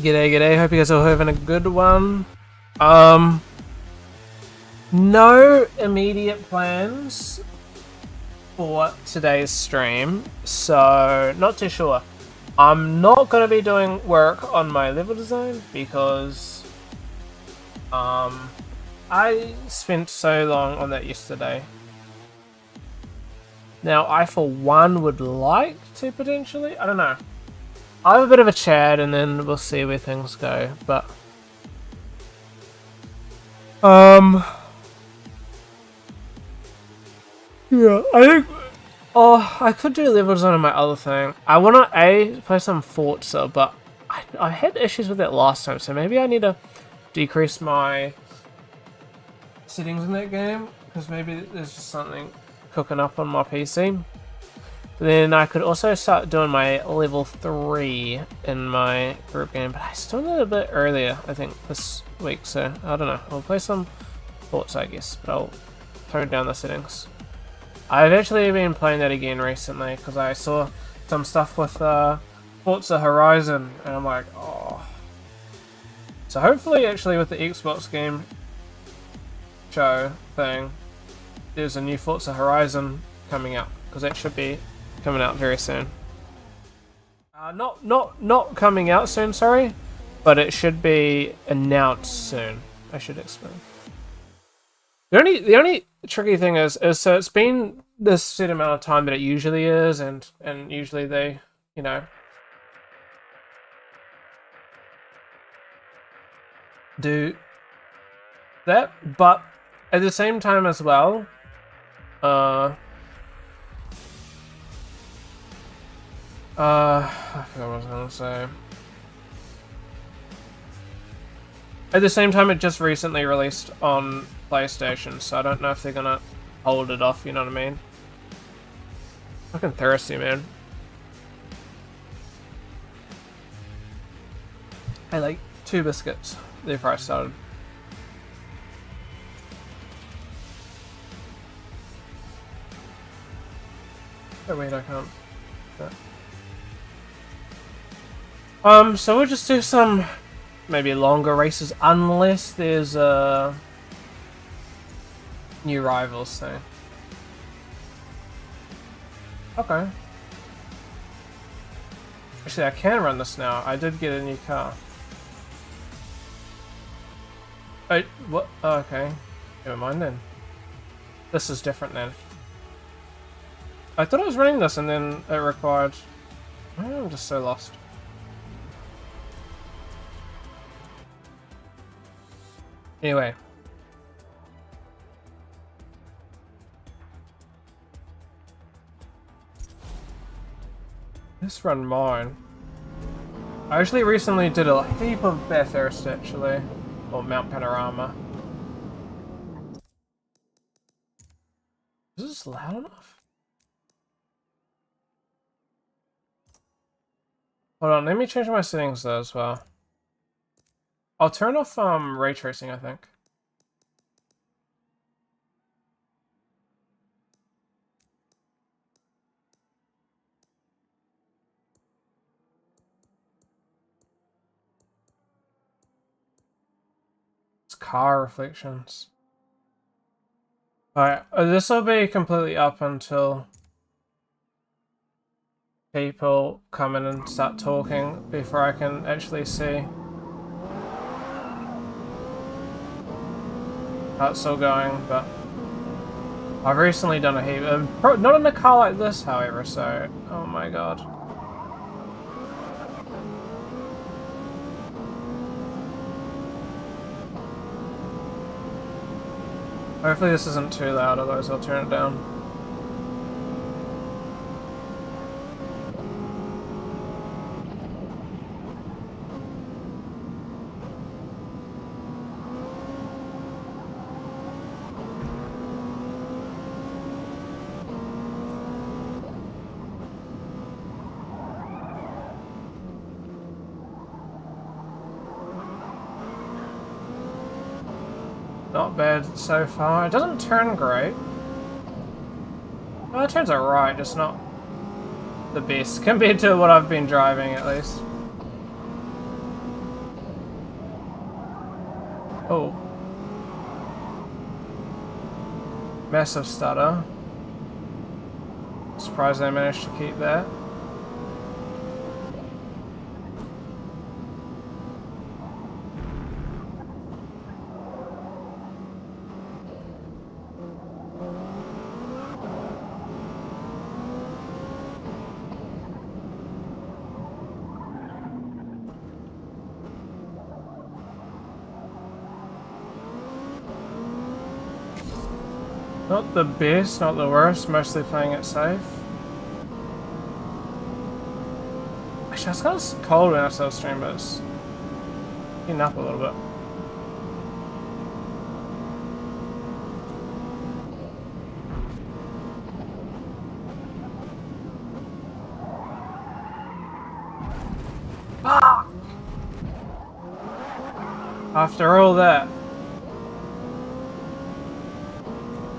G'day, g'day. Hope you guys are all having a good one. No immediate plans for today's stream, so not too sure. I'm not going to be doing work on my level design because I spent so long on that yesterday. Now, I for one would like to potentially, I don't know. I'll have a bit of a chat and then we'll see where things go, but yeah, I think I could do level design on my other thing. I want to play some Forza, but I had issues with that last time, so maybe I need to decrease my settings in that game because maybe there's just something cooking up on my PC. Then I could also start doing my level 3 in my group game, but I still need a bit earlier, I think, this week, so I don't know. I'll play some Forza, I guess, but I'll tone down the settings. I've actually been playing that again recently because I saw some stuff with Forza Horizon, and I'm like, oh. So hopefully, actually, with the Xbox game show thing, there's a new Forza Horizon coming out, because that should be coming out very soon. Not coming out soon, sorry, but it should be announced soon. I should explain. The only tricky thing is so it's been this set amount of time that it usually is, and usually they, you know, do that, but at the same time as well, I forgot what I was gonna say. At the same time, it just recently released on PlayStation, so I don't know if they're gonna hold it off, you know what I mean? Fucking thirsty, man. I like 2 biscuits before I started. Oh wait, I can't. So we'll just do some maybe longer races, unless there's new rivals thing. Okay. Actually, I can run this now. I did get a new car. Wait, what? Oh, okay. Never mind then. This is different then. I thought I was running this and then it required... Oh, I'm just so lost. Anyway. Let's run mine. I actually recently did a heap of Bathurst actually. Or Mount Panorama. Is this loud enough? Hold on, let me change my settings though as well. I'll turn off ray tracing, I think. It's car reflections. Alright, this will be completely up until people come in and start talking before I can actually see how it's still going, but I've recently done a heap. Not in a car like this, however, so... Oh my god. Hopefully this isn't too loud, otherwise I'll turn it down. Not bad so far. It doesn't turn great. Well, it turns alright, just not the best compared to what I've been driving at least. Oh. Massive stutter. Surprised I managed to keep that. Not the best, not the worst, mostly playing it safe. Actually, it's kind of cold when I still stream, but it's heating up a little bit. Fuck! After all that.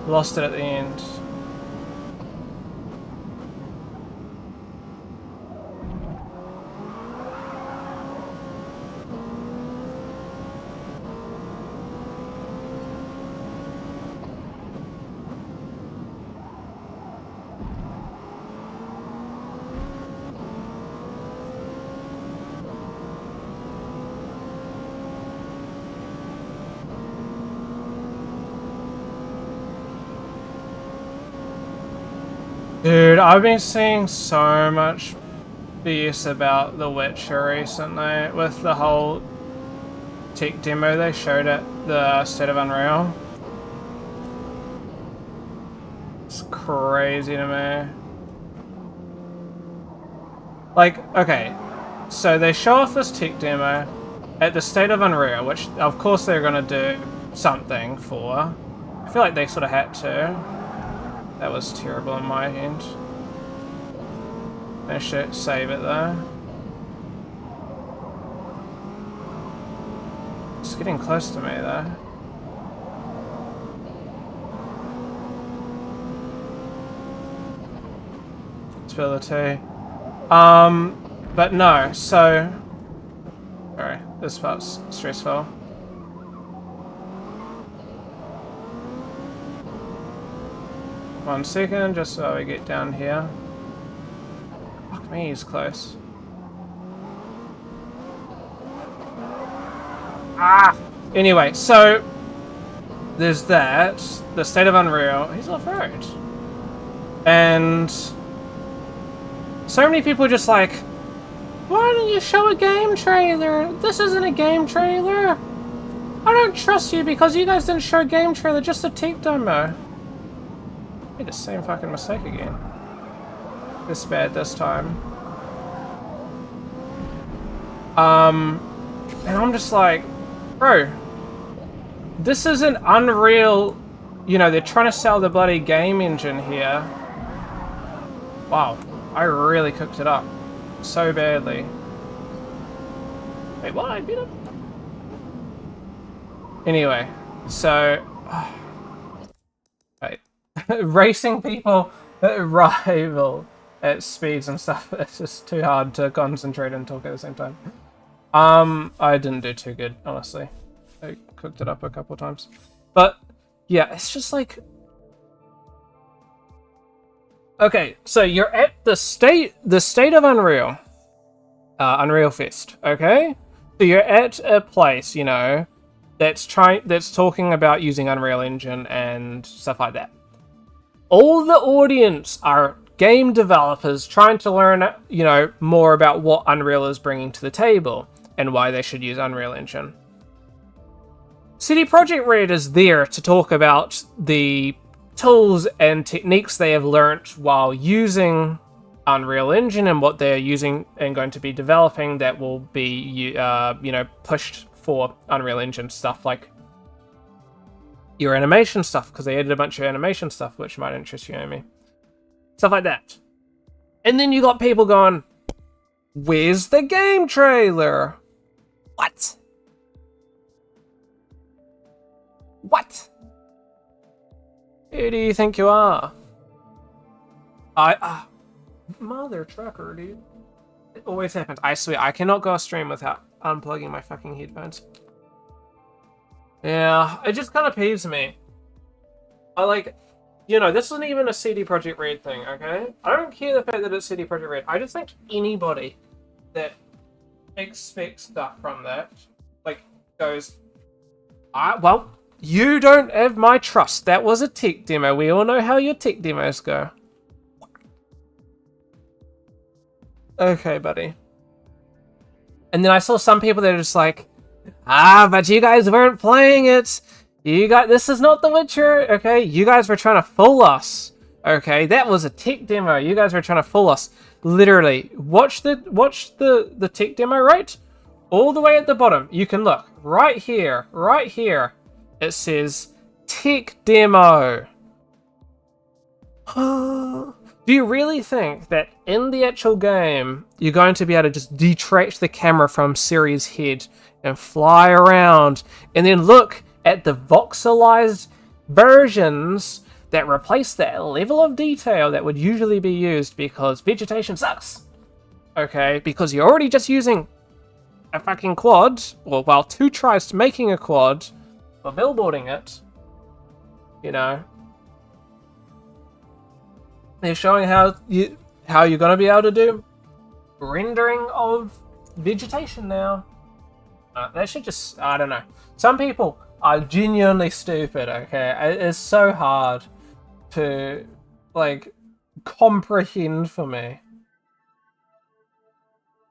Lost it at the end. Dude, I've been seeing so much BS about The Witcher recently with the whole tech demo they showed at the State of Unreal. It's crazy to me. Like, okay, so they show off this tech demo at the State of Unreal, which of course they're gonna do something for. I feel like they sort of had to. That was terrible on my end. I should save it though. It's getting close to me though. Spill the tea. But no, so... Sorry, this part's stressful. One second, just so we get down here. Fuck me, he's close. Ah! Anyway, so... There's that. The State of Unreal. He's off-road. And... So many people are just like, why don't you show a game trailer? This isn't a game trailer. I don't trust you because you guys didn't show a game trailer, just a tech demo. Made the same fucking mistake again. This bad this time. And I'm just like, bro, this is an Unreal, you know, they're trying to sell the bloody game engine here. Wow, I really cooked it up so badly. Wait, what? I beat him? Anyway, so... Wait. Racing people that rival at speeds and stuff, it's just too hard to concentrate and talk at the same time. I didn't do too good, honestly. I cooked it up a couple times. But, yeah, it's just like... Okay, so you're at the state of Unreal. Unreal Fest, okay? So you're at a place, you know, that's talking about using Unreal Engine and stuff like that. All the audience are game developers trying to learn, you know, more about what Unreal is bringing to the table and why they should use Unreal Engine. CD Projekt Red is there to talk about the tools and techniques they have learnt while using Unreal Engine and what they're using and going to be developing that will be, you know, pushed for Unreal Engine stuff like your animation stuff, because they added a bunch of animation stuff which might interest you, Amy. Stuff like that. And then you got people going, where's the game trailer? What? What? Who do you think you are? Mother trucker, dude. It always happens. I swear, I cannot go a stream without unplugging my fucking headphones. Yeah, it just kind of peeves me. I like, this isn't even a CD Projekt Red thing, okay? I don't care the fact that it's CD Projekt Red. I just think anybody that expects stuff from that, like, goes, well, you don't have my trust. That was a tech demo. We all know how your tech demos go. Okay, buddy. And then I saw some people that are just like, but you guys weren't playing it. This is not The Witcher, okay? You guys were trying to fool us. Okay, that was a tech demo. You guys were trying to fool us. Literally, watch the tech demo right all the way at the bottom. You can look right here. It says tech demo. Do you really think that in the actual game you're going to be able to just detract the camera from Ciri's head and fly around and then look at the voxelized versions that replace that level of detail that would usually be used because vegetation sucks? Okay, because you're already just using a fucking quad, or well, 2 tries to making a quad for billboarding it, They're showing how you're gonna be able to do rendering of vegetation now. They should just, I don't know. Some people are genuinely stupid. Okay, it's so hard to like comprehend for me.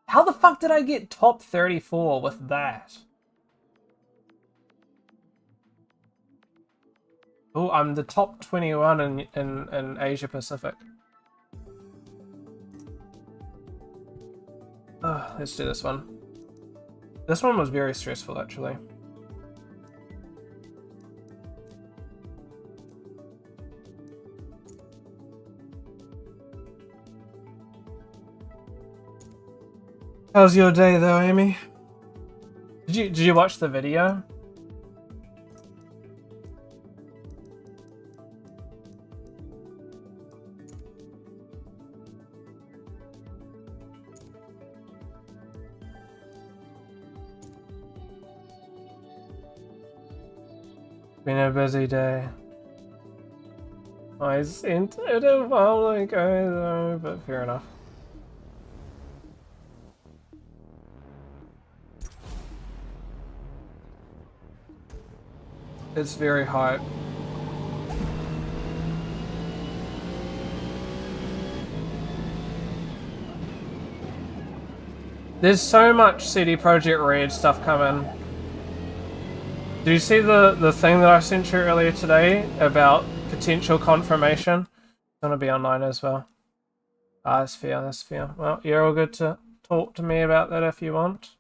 How the fuck did I get top 34 with that? Oh, I'm the top 21 in Asia Pacific. Let's do this one. This one was very stressful, actually. How's your day, though, Amy? Did you watch the video? Been a busy day. I sent it a while ago though, but fair enough. It's very hot. There's so much CD Projekt Red stuff coming. Do you see the thing that I sent you earlier today about potential confirmation? It's gonna be online as well. That's fair. Well, you're all good to talk to me about that if you want.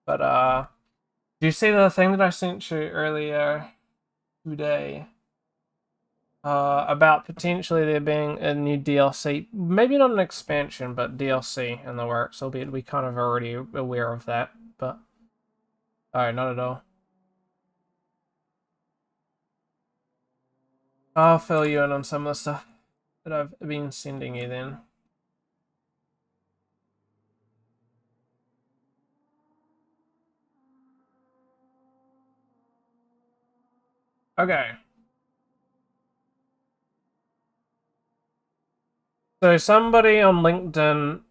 But do you see the thing that I sent you earlier today? About potentially there being a new DLC, maybe not an expansion, but DLC in the works, albeit we kind of already aware of that, but not at all. I'll fill you in on some of the stuff that I've been sending you then. Okay. So somebody on LinkedIn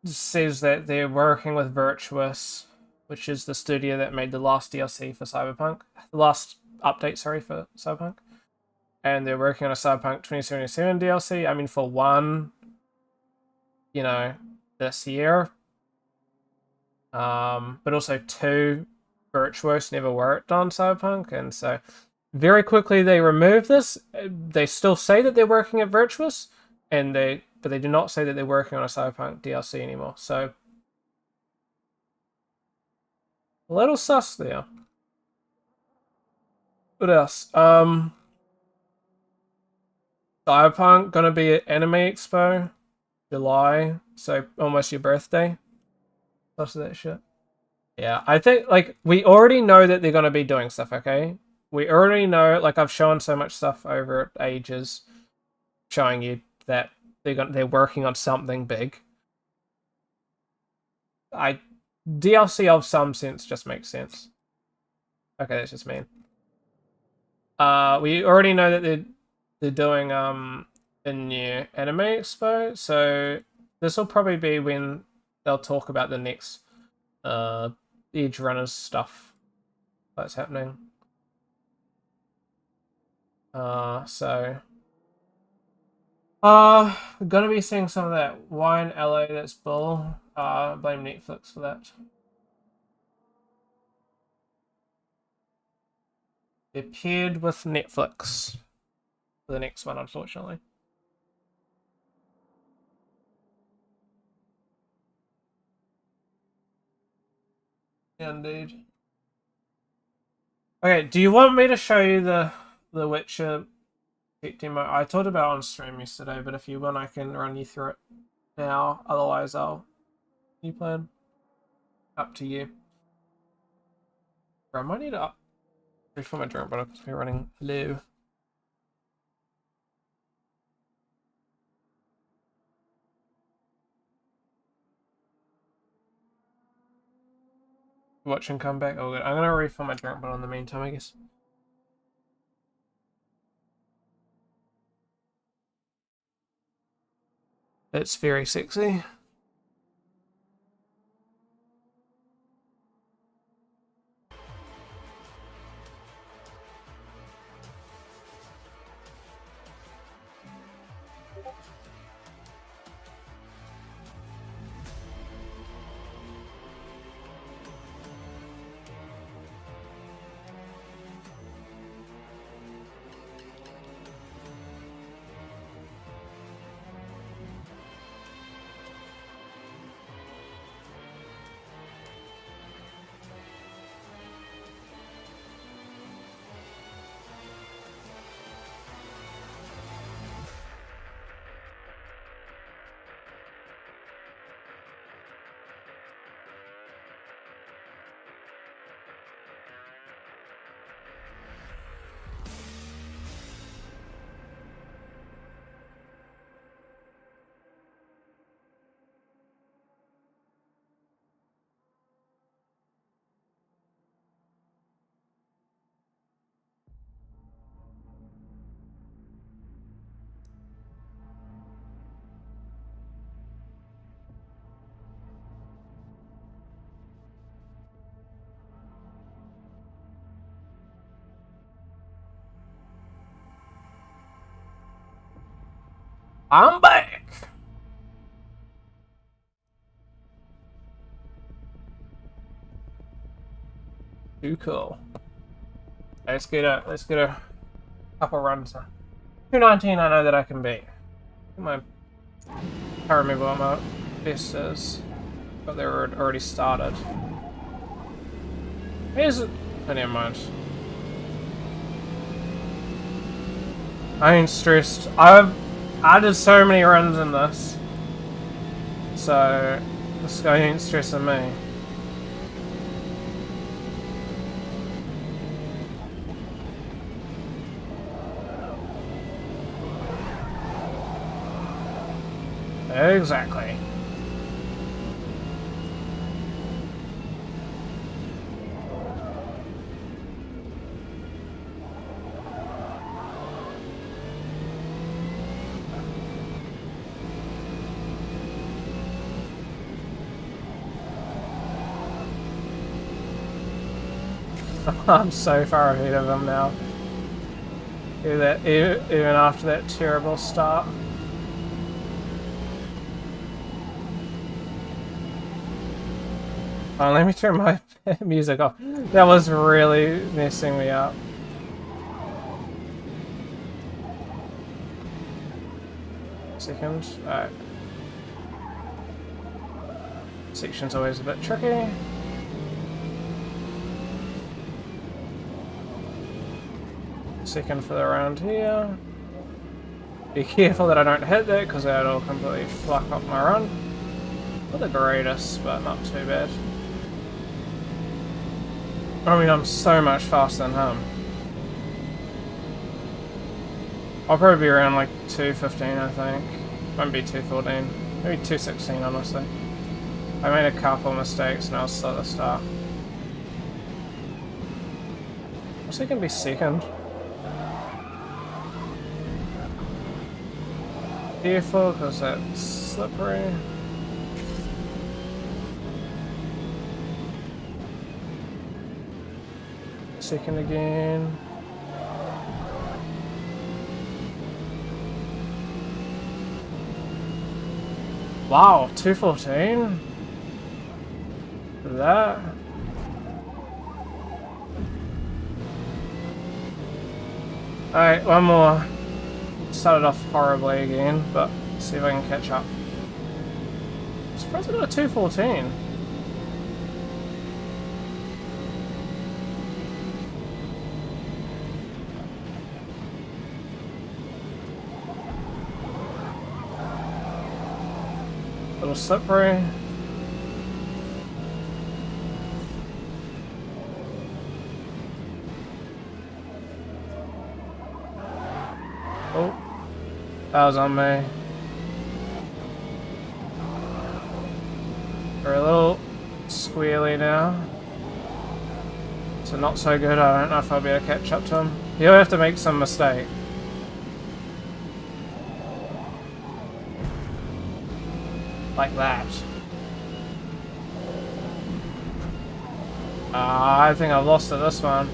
says that they're working with Virtuous, which is the studio that made the last DLC for Cyberpunk. The last update, sorry, for Cyberpunk. And they're working on a Cyberpunk 2077 DLC. I mean, for one, this year. But also 2, Virtuous never worked on Cyberpunk, and so very quickly they removed this. They still say that they're working at Virtuous, but they do not say that they're working on a Cyberpunk DLC anymore. So a little sus there. What else? Cyberpunk gonna be at Anime Expo, July, so almost your birthday. Lots of that shit. Yeah, I think we already know that they're gonna be doing stuff. Okay, we already know. I've shown so much stuff over ages, showing you that they're working on something big. DLC of some sense just makes sense. Okay, that's just mean. We already know that they're doing a new anime expo, so this will probably be when they'll talk about the next Edge Runners stuff that's happening. So we're gonna be seeing some of that Wine LA that's bull. Blame Netflix for that. They paired with Netflix for the next one, unfortunately. Indeed. Okay, do you want me to show you the Witcher tech demo? I talked about it on stream yesterday, but if you want, I can run you through it now. Otherwise, you plan. Up to you. Bro, I might need to refill my drink bottle because we're running low. Watching come back. Oh, good. I'm gonna refill my drink bottle in the meantime, I guess. It's very sexy. I'm back. Too cool. Let's get a couple runs. 219 I know that I can beat. I can't remember what my best is, but they were already started. Here's oh, never mind. I ain't stressed. I did so many runs in this, so this guy ain't stressing me. Exactly. I'm so far ahead of him now. Even after that terrible start. Oh, let me turn my music off. That was really messing me up. Second. Alright. Section's always a bit tricky. Second for the round here. Be careful that I don't hit that because that'll completely fuck up my run. Not the greatest, but not too bad. I mean, I'm so much faster than him. I'll probably be around like 2:15, I think. Won't be 2:14. Maybe 2:16, honestly. I made a couple mistakes and I was still at the start. So he can be second. Careful, because that's slippery. Second again. Wow, 214? That? Alright, one more. Started off horribly again, but see if I can catch up. I'm surprised I got a 214. Little slippery. Oh, that was on me. We're a little squealy now. So not so good. I don't know if I'll be able to catch up to him. He'll have to make some mistake. Like that. I think I've lost to this one.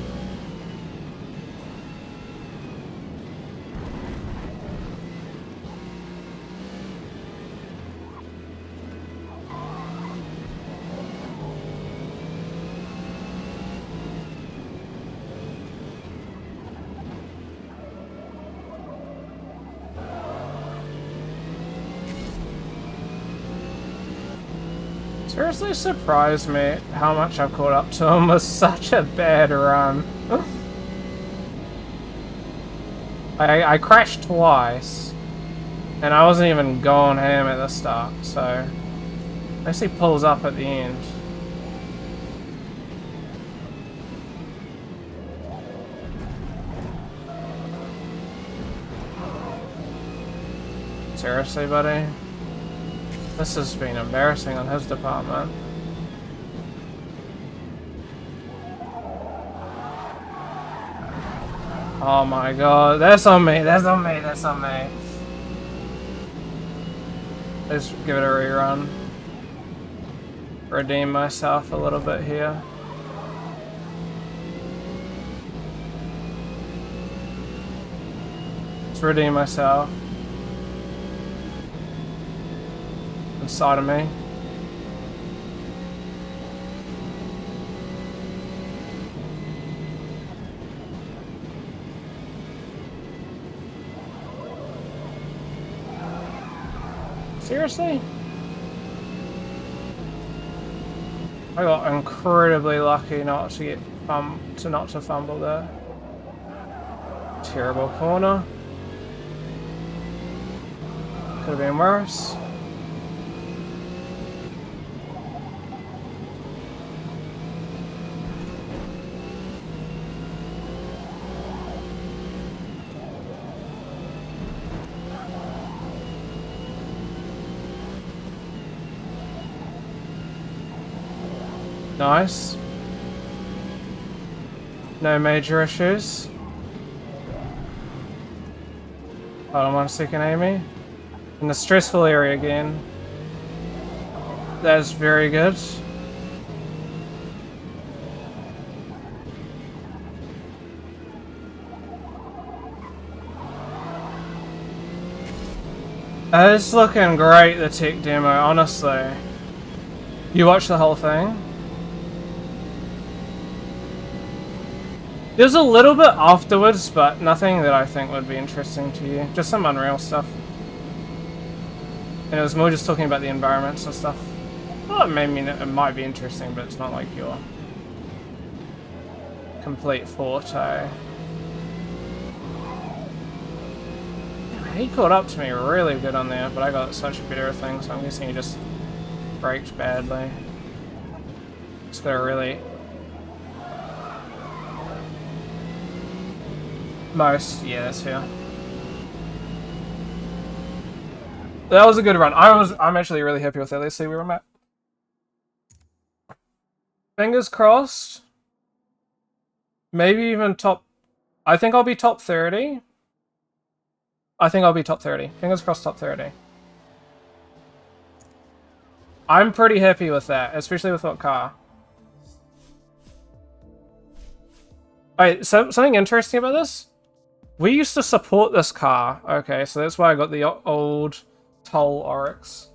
Seriously surprised me how much I've caught up to him with such a bad run. I crashed twice, and I wasn't even going ham at the start, so I guess he pulls up at the end. Seriously, buddy? This has been embarrassing on his department. Oh my god, that's on me, that's on me, that's on me. Let's give it a rerun. Redeem myself a little bit here. Let's redeem myself. Inside of me. Seriously? I got incredibly lucky not to get not to fumble there. Terrible corner. Could have been worse. Nice. No major issues. Hold on 1 second, Amy. In the stressful area again. That is very good. It's looking great, the tech demo, honestly. You watched the whole thing? There's a little bit afterwards, but nothing that I think would be interesting to you. Just some Unreal stuff. And it was more just talking about the environments and stuff. Well, maybe it might be interesting, but it's not like your complete forte. He caught up to me really good on there, but I got such better things, so I'm guessing he just braked badly. Just gotta really... Yeah, that's fair. That was a good run. I'm actually really happy with that. Let's see where I'm at. Fingers crossed. Maybe even top... I think I'll be top 30. I think I'll be top 30. Fingers crossed top 30. I'm pretty happy with that, especially with what car. Alright, so, something interesting about this? We used to support this car. Okay, so that's why I got the old Toll Oryx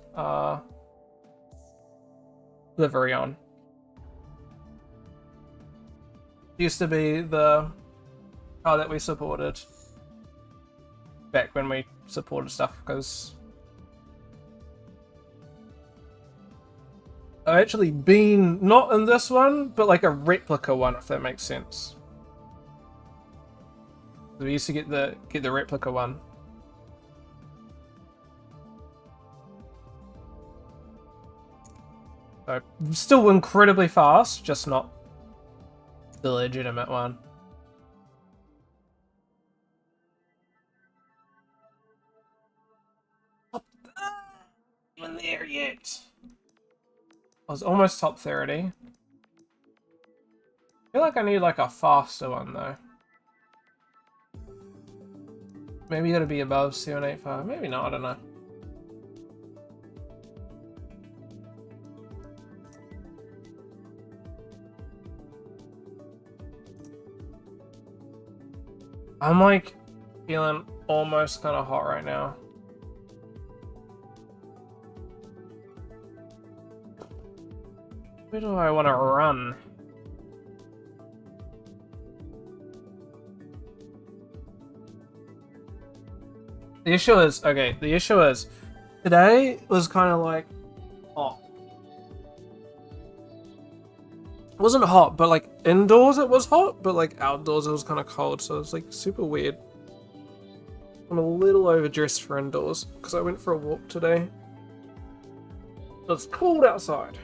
livery on. Used to be the car that we supported back when we supported stuff, because I've actually been not in this one, but like a replica one, if that makes sense. We used to get the replica one. So still incredibly fast, just not the legitimate one. Even there yet. I was almost top 30. I feel like I need like a faster one though. Maybe it'll be above 785. Maybe not, I don't know. I'm like feeling almost kind of hot right now. Where do I want to run? The issue is, okay, the issue is, today was kind of like hot. It wasn't hot, but like indoors it was hot, but like outdoors it was kind of cold, so it was like super weird. I'm a little overdressed for indoors because I went for a walk today. It's cold outside.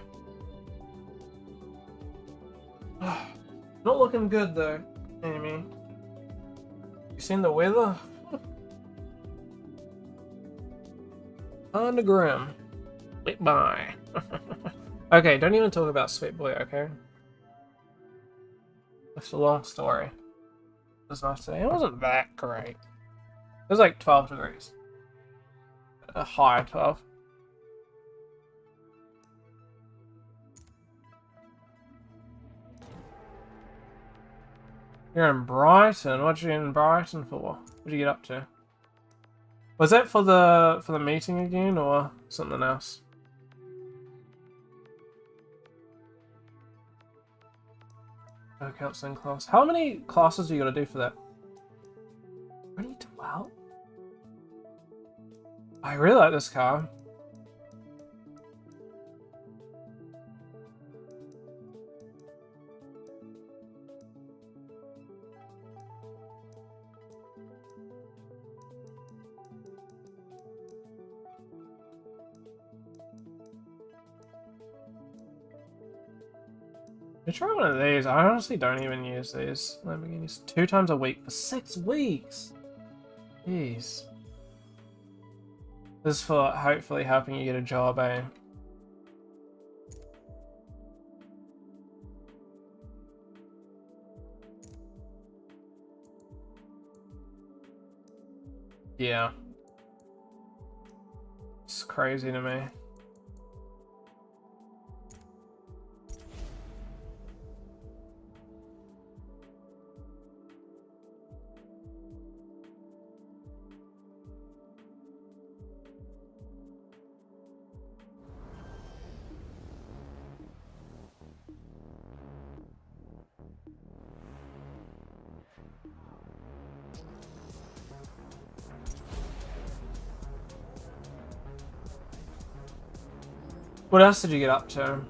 Not looking good though, Amy. You seen the weather? On the grim. Wait, bye. Okay, don't even talk about Sweet Boy, okay? It's a long story. It was nice today. It wasn't that great. It was like 12 degrees. A high 12. You're in Brighton? What you in Brighton for? What'd you get up to? Was that for the meeting again or something else? No counseling class. How many classes do you gotta do for that? Only 12? I really like this car. I try one of these. I honestly don't even use these Lamborghinis 2 times a week for 6 weeks. Jeez. This is for hopefully helping you get a job, eh? Yeah. It's crazy to me. What else did you get up to?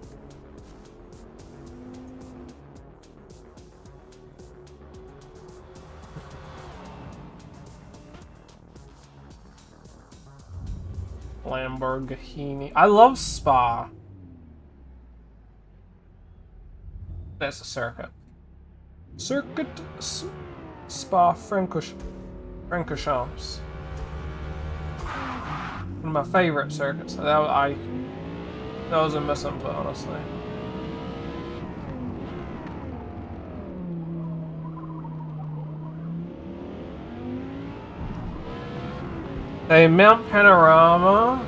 Lamborghini. I love Spa. That's a circuit. Circuit Spa Francorchamps. One of my favorite circuits. That was a misinput, honestly. a Mount Panorama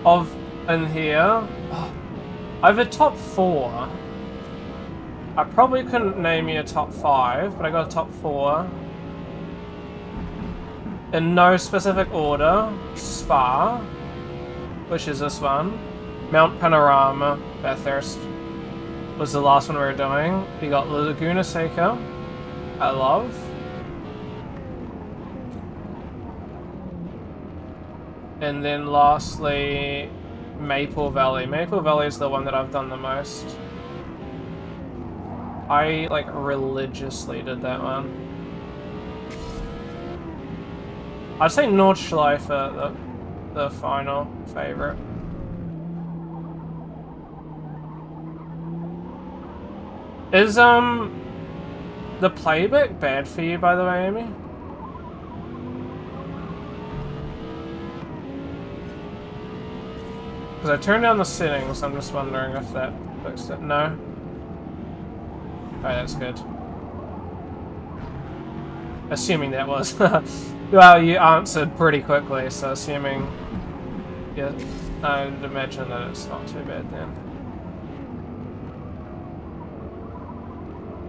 of in here. Oh, I have a top 4. I probably couldn't name you a top 5, but I got a top 4. In no specific order. Spa, which is this one. Mount Panorama, Bathurst, was the last one we were doing. We got Laguna Seca, I love. And then lastly, Maple Valley. Maple Valley is the one that I've done the most. I, like, religiously did that one. I'd say Nordschleife the final favorite. Is, the playback bad for you, by the way, Amy? Because I turned down the settings, I'm just wondering if that fixed it. No? Alright, that's good. Assuming that was. Well, you answered pretty quickly, so assuming. Yeah, I'd imagine that it's not too bad then.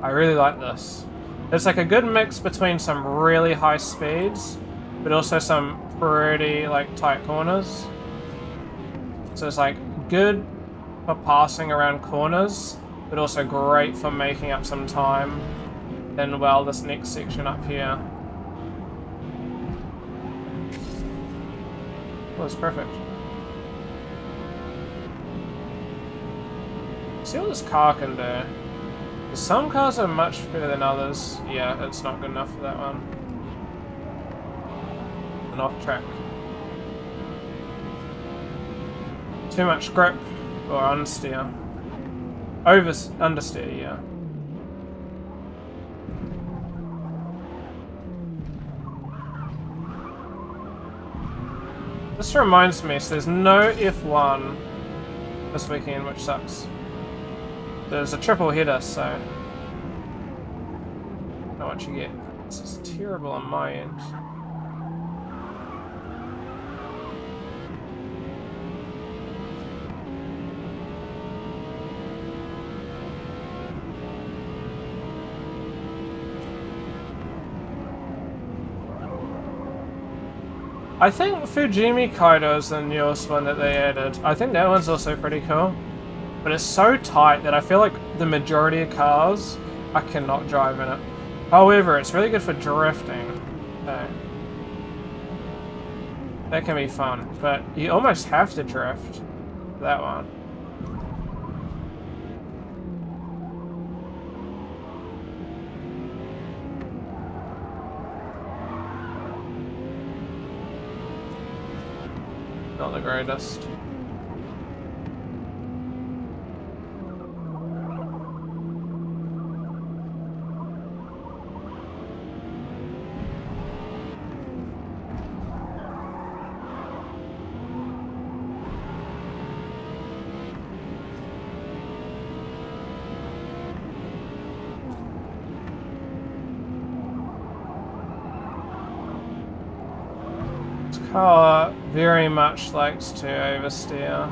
I really like this. It's like a good mix between some really high speeds, but also some pretty like tight corners. So it's like good for passing around corners, but also great for making up some time. And well, this next section up here. Well, it's perfect. See what this car can do. Some cars are much better than others. Yeah, it's not good enough for that one. And off track. Too much grip or understeer. Understeer, yeah. This reminds me, so there's no F1 this weekend, which sucks. There's a triple header, so I don't know what you get. This is terrible on my end. I think Fujimi Kaido is the newest one that they added. I think that one's also pretty cool. But it's so tight that I feel like the majority of cars, I cannot drive in it. However, it's really good for drifting. So that can be fun, but you almost have to drift that one. Not the greatest. Car very much likes to oversteer.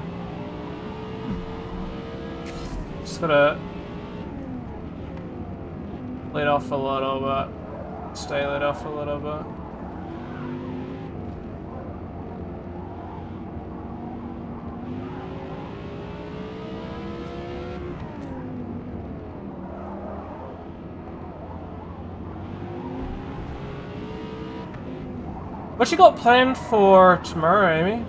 Just gotta let off a little bit. Stay let off a little bit. What you got planned for tomorrow, Amy?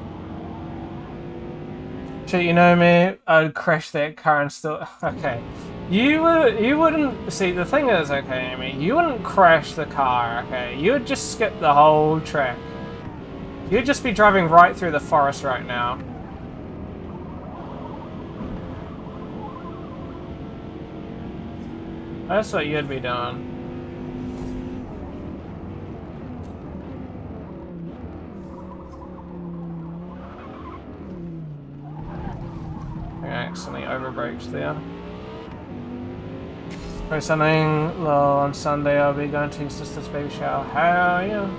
Shit, you know me, I'd crash that car and still... Okay. You wouldn't... See, the thing is, okay, Amy, you wouldn't crash the car, okay? You would just skip the whole track. You'd just be driving right through the forest right now. That's what you'd be doing. I accidentally overbraked there. Or something. Well, on Sunday I'll be going to your sister's baby shower. Hell yeah.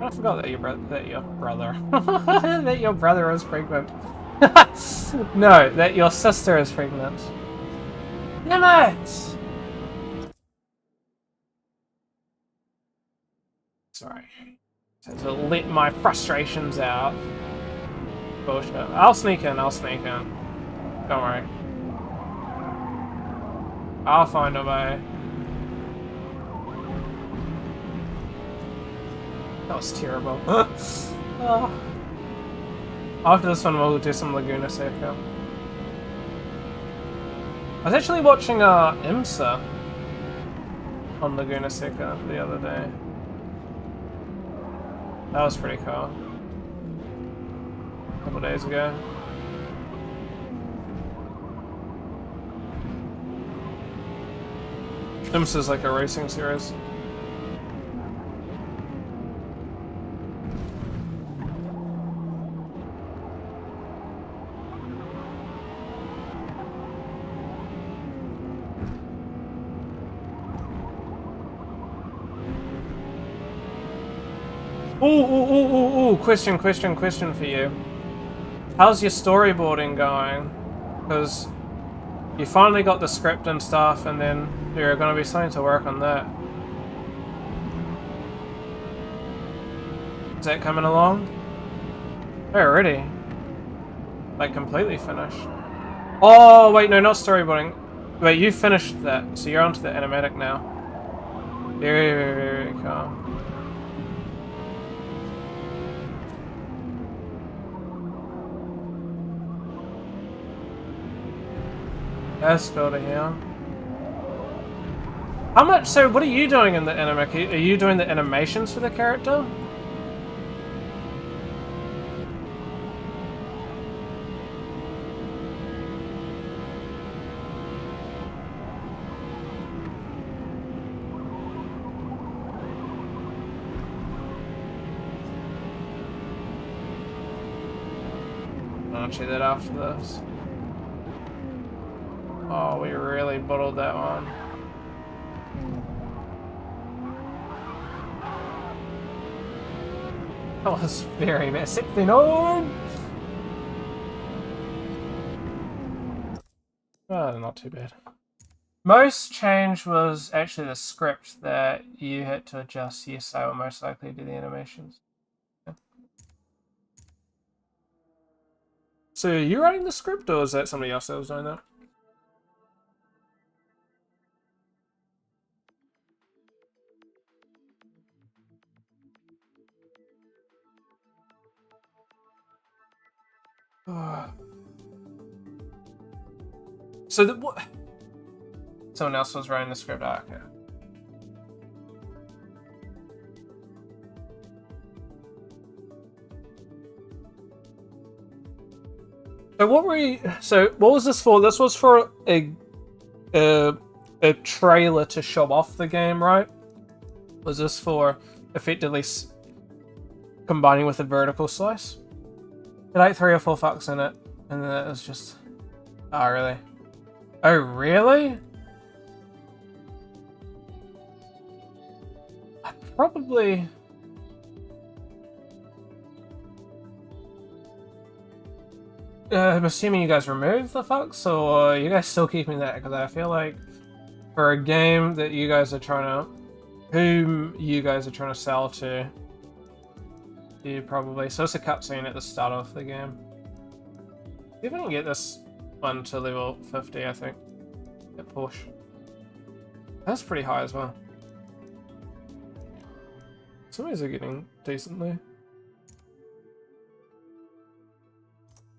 I forgot that your brother that your brother is pregnant. No, that your sister is pregnant. Damn it! Sorry. To let my frustrations out. Bullshit. I'll sneak in. Don't worry. I'll find a way. That was terrible. Oh. After this one, we'll do some Laguna Seca. I was actually watching IMSA on Laguna Seca the other day. That was pretty cool. A couple days ago. IMSA's like a racing series. Ooh, question for you. How's your storyboarding going? Because you finally got the script and stuff, and then you're going to be starting to work on that. Is that coming along? Oh, already? Like, completely finished? Oh, wait, no, not storyboarding. Wait, you finished that, so you're onto the animatic now. Very cool. Let's go to here. How much? So, what are you doing in the animatic? Are you doing the animations for the character? I'll check that after this. Oh, we really bottled that one. That was very messy. Oh, not too bad. Most change was actually the script that you had to adjust. Yes, I will most likely do the animations. Yeah. So are you writing the script, or is that somebody else that was doing that? So what? Someone else was writing the script. Oh, okay. So what were you? So what was this for? This was for a trailer to show off the game, right? Was this for effectively combining with a vertical slice? It had like 3 or 4 fucks in it, and then it was just. Oh really? Oh really? I probably. I'm assuming you guys removed the fucks, or are you guys still keeping that? Because I feel like for a game that you guys are trying to, whom you guys are trying to sell to, you probably. So it's a cutscene at the start of the game. See if I can get this one to level 50, I think. At push. That's pretty high as well. Some of these are getting decently.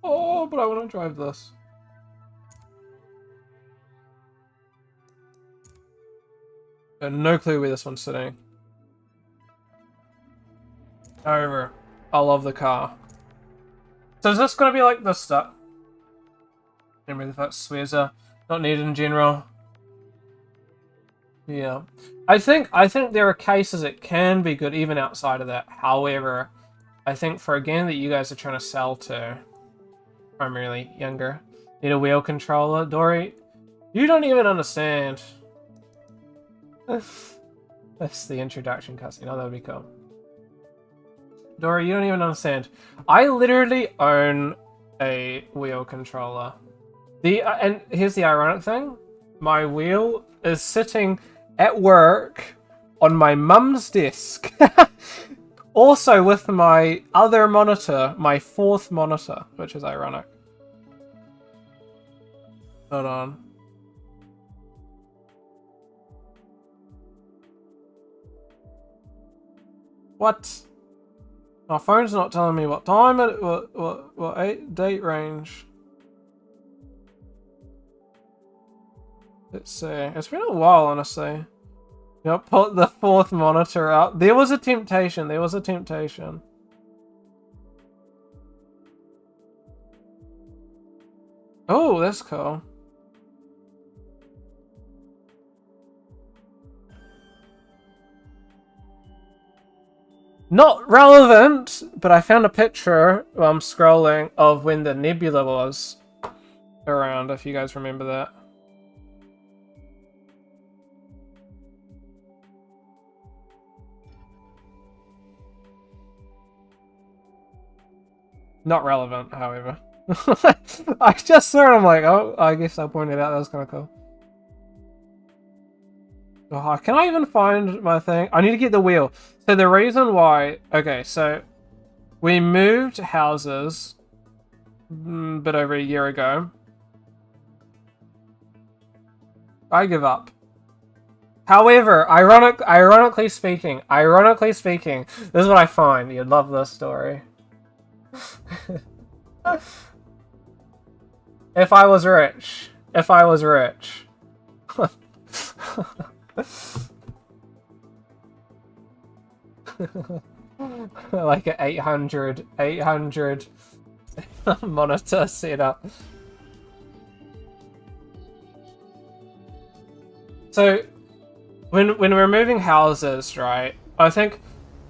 Oh, but I want to drive this. I have no clue where this one's sitting. However, I love the car. So is this going to be like this stuff? Remember the fact Sueza not needed in general. Yeah, I think there are cases it can be good even outside of that. However, I think for a game that you guys are trying to sell to, primarily younger, need a wheel controller. Dory, you don't even understand. That's the introduction cutscene. Oh, that would be cool. Dora, you don't even understand. I literally own a wheel controller. And here's the ironic thing. My wheel is sitting at work on my mum's desk. Also with my other monitor, my 4th monitor, which is ironic. Hold on. What? My phone's not telling me what time it, what date range. Let's see. It's been a while, honestly. Yep, put the 4th monitor out. There was a temptation. There was a temptation. Oh, that's cool. Not relevant, but I found a picture while I'm scrolling of when the nebula was around, if you guys remember that. Not relevant, however. I just saw it, I'm like, oh, I guess I pointed out that was kind of cool. Oh, can I even find my thing? I need to get the wheel. So the reason why... Okay, so we moved houses a bit over a year ago. I give up. However, ironically speaking, this is what I find. You'd love this story. If I was rich. Like an 800 monitor setup. So when we're moving houses, right? I think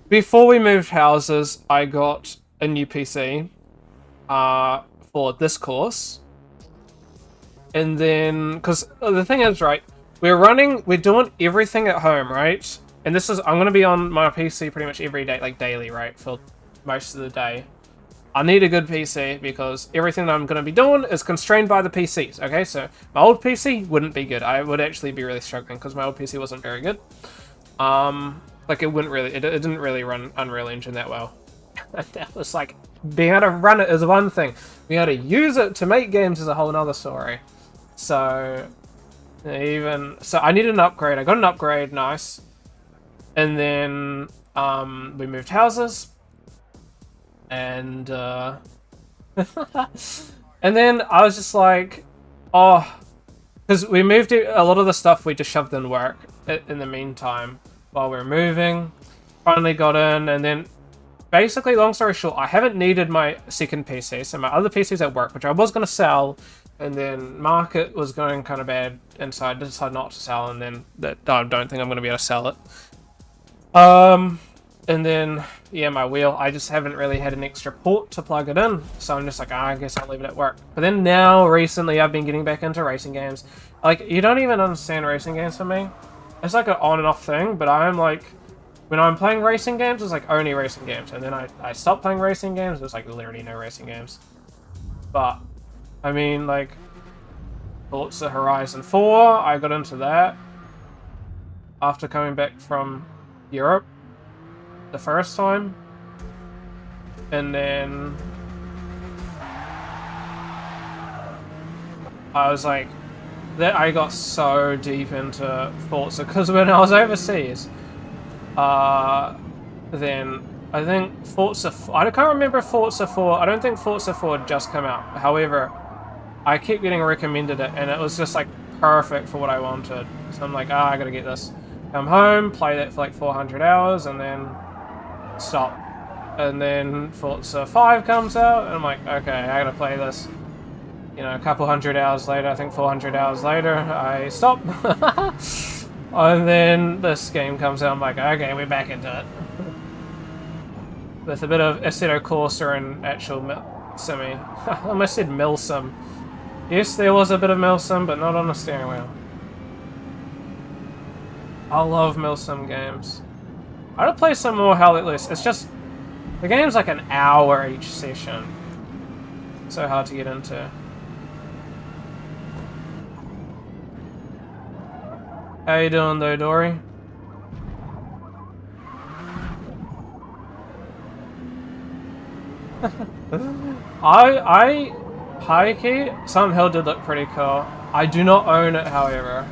before we moved houses, I got a new PC for this course. And then, because the thing is, right, we're doing everything at home, right? And this is, I'm going to be on my PC pretty much every day, like daily, right, for most of the day. I need a good PC because everything that I'm going to be doing is constrained by the PCs, okay? So my old PC wouldn't be good. I would actually be really struggling because my old PC wasn't very good. Like it didn't really run Unreal Engine that well. That was like, being able to run it is one thing. Being able to use it to make games is a whole nother story. So I needed an upgrade. I got an upgrade, nice. And then we moved houses. And and then I was just like, oh, because we moved a lot of the stuff we just shoved in work in the meantime while we were moving. Finally got in, and then basically, long story short, I haven't needed my second PC, so my other PC's at work, which I was going to sell, and then market was going kind of bad, and so I decided not to sell, and then I don't think I'm going to be able to sell it. And then, yeah, my wheel, I just haven't really had an extra port to plug it in, so I'm just like, I guess I'll leave it at work. But then now, recently, I've been getting back into racing games. Like, you don't even understand racing games for me. It's like an on and off thing, but I'm like, when I'm playing racing games, it's like only racing games. And then I stop playing racing games, there's like literally no racing games. But, I mean, like, Forza Horizon 4, I got into that after coming back from Europe the first time. And then I was like, I got so deep into Forza, because when I was overseas, then I think Forza, I can't remember Forza 4, I don't think Forza 4 had just come out. However, I kept getting recommended it, and it was just like perfect for what I wanted. So I'm like, I gotta get this. Come home, play that for like 400 hours, and then stop. And then Forza 5 comes out, and I'm like, okay, I gotta play this. You know, a couple hundred hours later, I think 400 hours later, I stop. And then this game comes out, I'm like, okay, we're back into it. With a bit of Assetto Corsa and actual simmy. I almost said milsim. Yes, there was a bit of milsim, but not on the steering wheel. I love milsim games. I gotta play some more Hell Let Loose. It's just, The game's like an hour each session. So hard to get into. How you doing though, Dory? High key, Silent Hill did look pretty cool. I do not own it, however.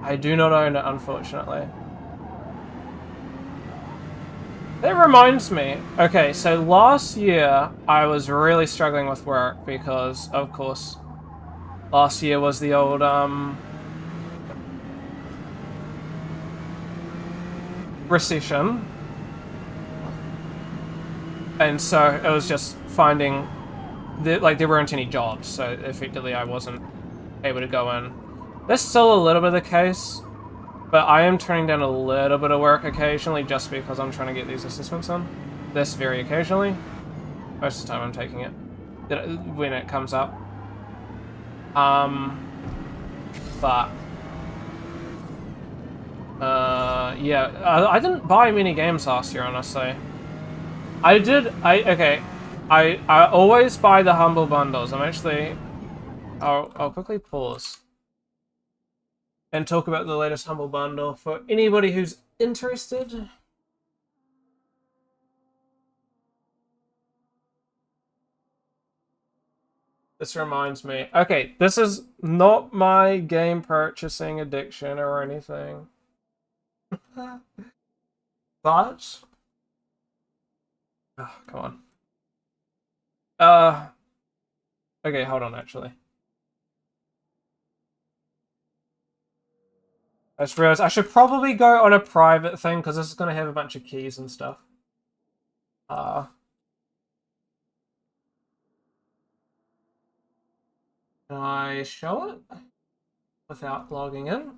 I do not own it, unfortunately. That reminds me. Okay, so last year I was really struggling with work because, of course, last year was the old recession, and so it was just finding that there weren't any jobs, so effectively I wasn't able to go in. That's still a little bit of the case, but I am turning down a little bit of work occasionally just because I'm trying to get these assessments in. This very occasionally. Most of the time I'm taking it when it comes up. But yeah, I didn't buy many games last year, honestly. I always buy the Humble Bundles. I'll quickly pause and talk about the latest Humble Bundle for anybody who's interested. This reminds me. Okay, this is not my game purchasing addiction or anything. But oh, come on. Okay, hold on, actually. I just realized I should probably go on a private thing because this is going to have a bunch of keys and stuff. Can I show it without logging in?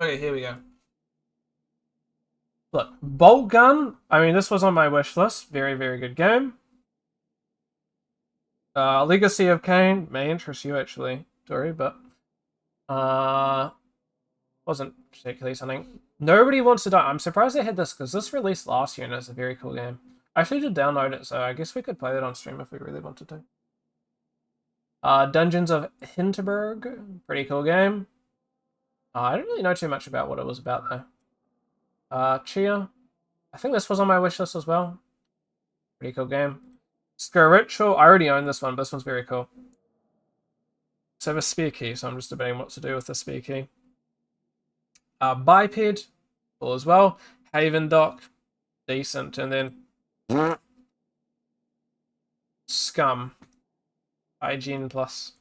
Okay, here we go. Look, Bolt Gun. I mean, this was on my wish list. Very, very good game. Legacy of Kain may interest you actually, Dory, but wasn't particularly something. Nobody Wants to Die. I'm surprised they had this because this released last year and it's a very cool game. I actually did download it, so I guess we could play that on stream if we really wanted to. Dungeons of Hinterberg, pretty cool game. I don't really know too much about what it was about though. Chia, I think this was on my wish list as well. Pretty cool game. Spiritual, I already own this one, but this one's very cool. So I have a spear key, so I'm just debating what to do with the spear key. Biped, cool as well. Haven Dock, decent, and then Scum, IGN Plus.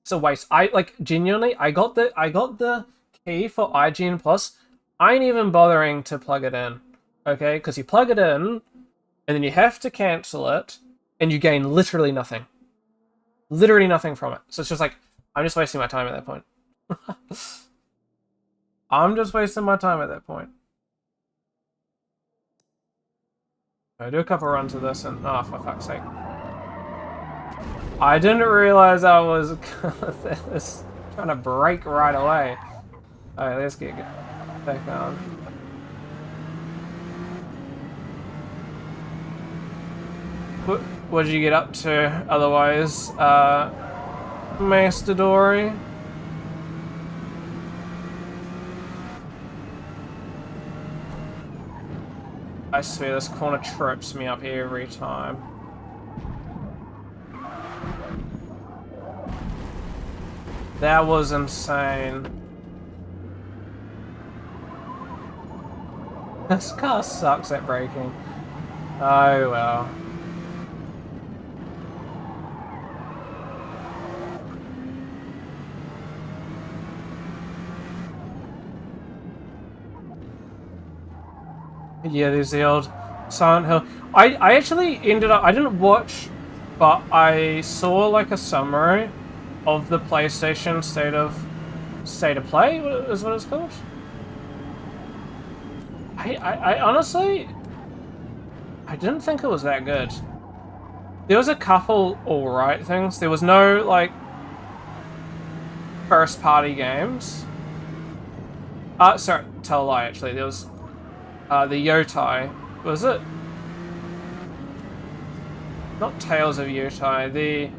It's a waste. Genuinely, I got the key for IGN Plus. I ain't even bothering to plug it in, okay? Because you plug it in, and then you have to cancel it, and you gain literally nothing. Literally nothing from it. So it's just like, I'm just wasting my time at that point. I'm just wasting my time at that point. I do a couple runs of this, and oh, for fuck's sake. I didn't realize I was trying to break right away. Alright, let's get back on. What did you get up to otherwise, Master Dory? I swear this corner trips me up every time. That was insane. This car sucks at braking. Oh well. Yeah, there's the old Silent Hill. I actually ended up, I didn't watch, but I saw like a summary of the PlayStation State of Play, is what it's called. I honestly, I didn't think it was that good. There was a couple alright things. There was no, like, first-party games. Sorry, tell a lie, actually. There was the Yotai. Was it? Not Tales of Yotai. The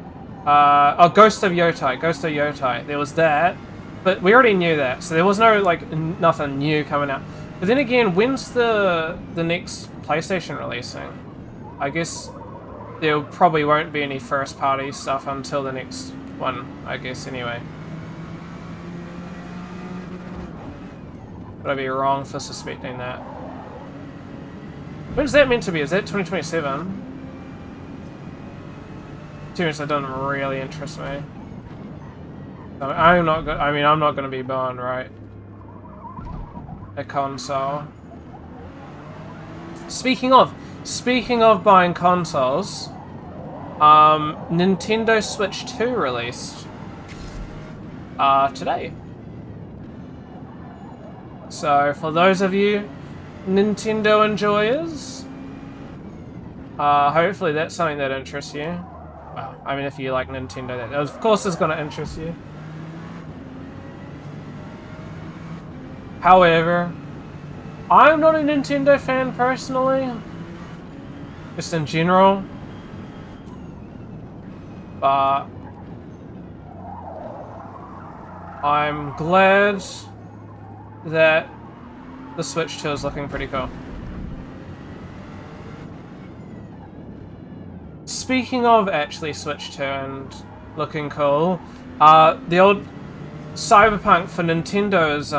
Ghost of Yotai. Ghost of Yotai. There was that, but we already knew that, so there was no like nothing new coming out. But then again, when's the next PlayStation releasing? I guess there probably won't be any first party stuff until the next one, I guess, anyway. Would I be wrong for suspecting that? When's that meant to be? Is that 2027? To be honest, that doesn't really interest me. I'm not going to be buying, right? A console. Speaking of buying consoles, Nintendo Switch 2 released today. So for those of you Nintendo enjoyers, hopefully that's something that interests you. Well, I mean, if you like Nintendo, that of course is going to interest you. However, I'm not a Nintendo fan personally, just in general, but I'm glad that the Switch 2 is looking pretty cool. Speaking of actually Switch 2 and looking cool, the old Cyberpunk for Nintendo is,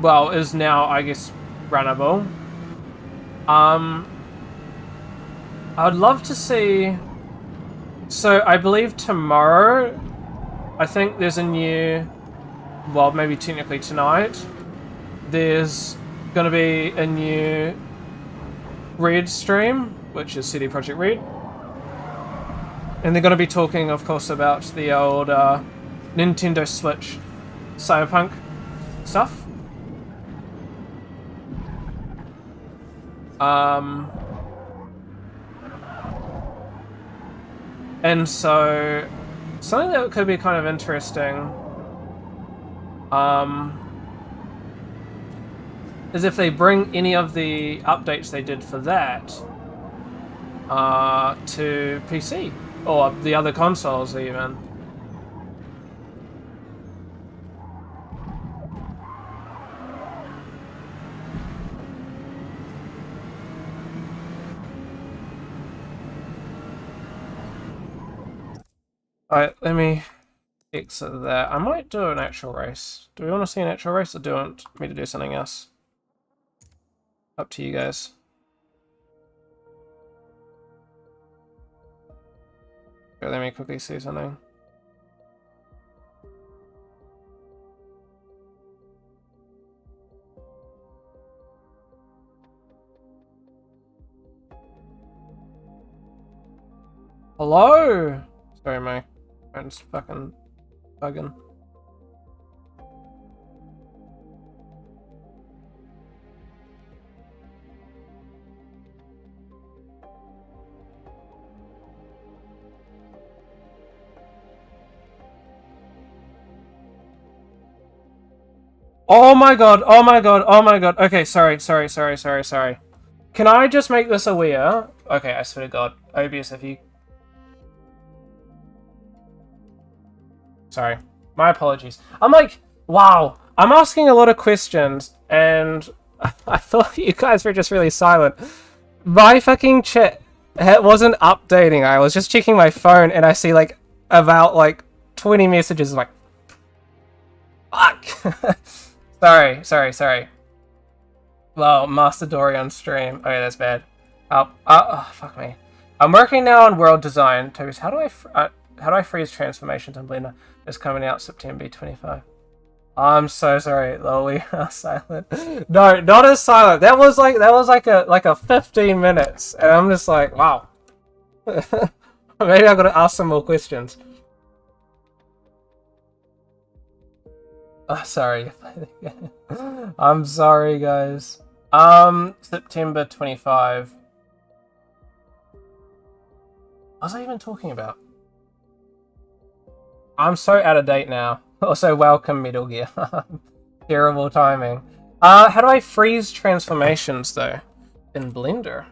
well, is now, I guess, runnable. I'd love to see... So, I believe tomorrow, I think there's a new... Well, maybe technically tonight, there's going to be a new Red stream, which is CD Projekt Red. And they're going to be talking, of course, about the old Nintendo Switch Cyberpunk stuff. And so, something that could be kind of interesting is if they bring any of the updates they did for that to PC or the other consoles even. Alright, let me exit that. I might do an actual race. Do we want to see an actual race or do you want me to do something else? Up to you guys. Okay, let me quickly see something. Hello! Sorry, my phone's fucking bugging. Oh my god, oh my god, oh my god. Okay, sorry. Can I just make this aware? Okay, I swear to god. OBS, if you... Sorry. My apologies. I'm like, wow. I'm asking a lot of questions, and I thought you guys were just really silent. My fucking chat wasn't updating. I was just checking my phone, and I see, like, about, like, 20 messages, like... Fuck! Sorry. Well, Master Dory on stream. Okay, that's bad. Oh, fuck me. I'm working now on world design. Tobias, how do I freeze transformations in Blender? It's coming out September 25. I'm so sorry, lol, we are silent. No, not as silent. That was like a 15 minutes, and I'm just like, wow. Maybe I gotta ask some more questions. Sorry. I'm sorry, guys. September 25. What was I even talking about? I'm so out of date now. Also, welcome Metal Gear. Terrible timing. How do I freeze transformations, though? In Blender?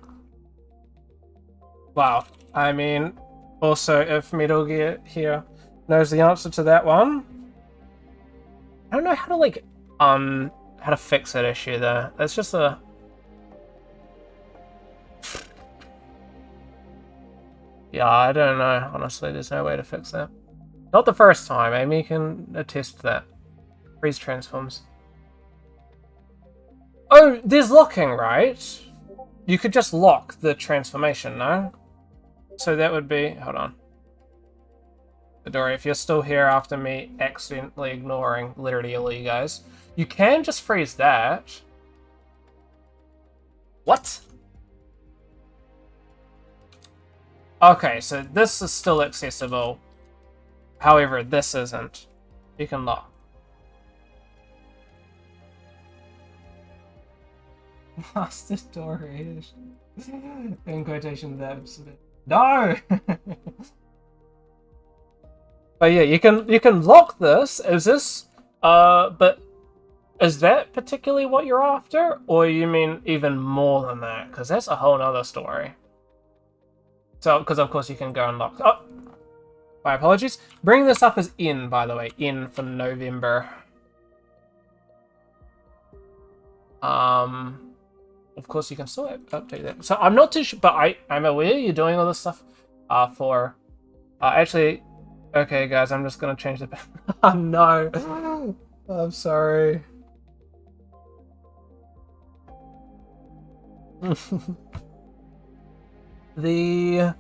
Wow. I mean, also, if Metal Gear here knows the answer to that one, I don't know how to, like, how to fix that issue, though. That's just a... Yeah, I don't know. Honestly, there's no way to fix that. Not the first time. Amy can attest to that. Freeze transforms. Oh, there's locking, right? You could just lock the transformation, no? So that would be... Hold on. Midori, if you're still here after me accidentally ignoring literally all you guys, you can just freeze that. What? Okay, so this is still accessible. However, this isn't. You can lock. Master storage. In quotation, that's... No! But yeah, you can lock this. Is this but is that particularly what you're after, or you mean even more than that? Because that's a whole nother story. So, because of course you can go and lock. Oh, my apologies. Bringing this up as in, by the way, in for November. Of course you can still update that. So I'm not too sure, but I'm aware you're doing all this stuff. For actually. Okay, guys, I'm just gonna change the... Oh, no. I'm sorry. The...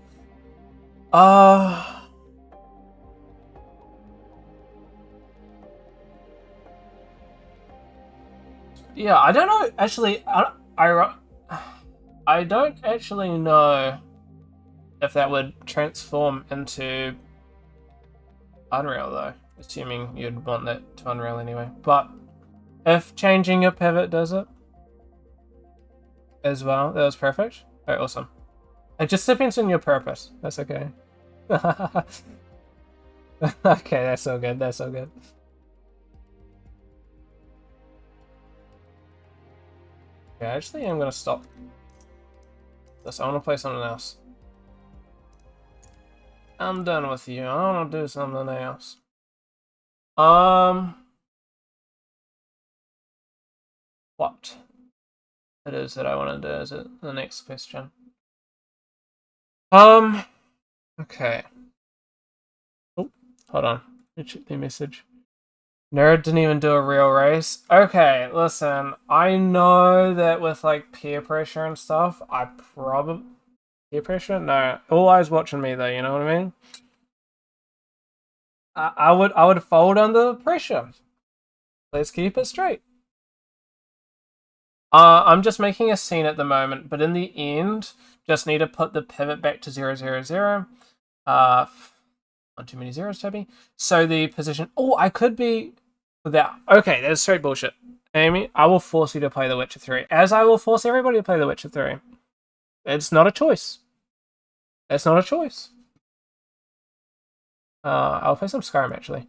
Yeah, I don't know, actually, I don't actually know if that would transform into Unreal, though, assuming you'd want that to Unreal anyway. But if changing your pivot does it as well, that was perfect. Alright, awesome. It just depends on your purpose. That's okay. Okay, that's so good. That's so good. Yeah, actually, I'm gonna stop this. I want to play something else. I'm done with you. I want to do something else. What it is that I want to do is it the next question. Okay. Oh, hold on. Let me check the message. Nerd didn't even do a real race. Okay, listen. I know that with like peer pressure and stuff, I probably peer pressure. No, all eyes watching me though. You know what I mean? I would fold under pressure. Let's keep it straight. I'm just making a scene at the moment, but in the end, just need to put the pivot back to 0, 0, 0. Not too many zeros, Toby. So the position. Oh, I could be without. Okay, that's straight bullshit. Amy, I will force you to play The Witcher 3, as I will force everybody to play The Witcher 3. It's not a choice. It's not a choice. I'll play some Skyrim actually.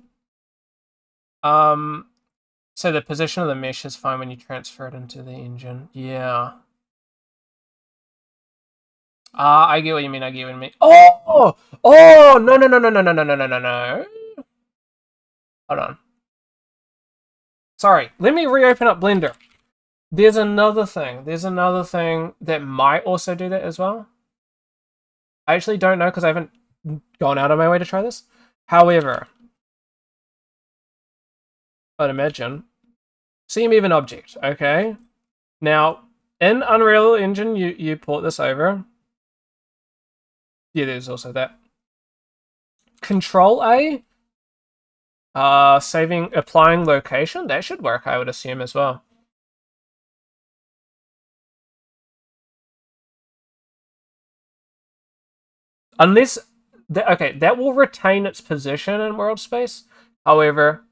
So the position of the mesh is fine when you transfer it into the engine. Yeah. I get what you mean. I get what you mean. Oh! Oh! No, no, no, no, no, no, no, no, no, no, no. Hold on. Sorry. Let me reopen up Blender. There's another thing. There's another thing that might also do that as well. I actually don't know because I haven't gone out of my way to try this. However, I'd imagine. Seam even object, okay? Now, in Unreal Engine, you port this over. Yeah, there's also that. Control A. Applying location. That should work, I would assume, as well. Unless... Okay, that will retain its position in world space. However,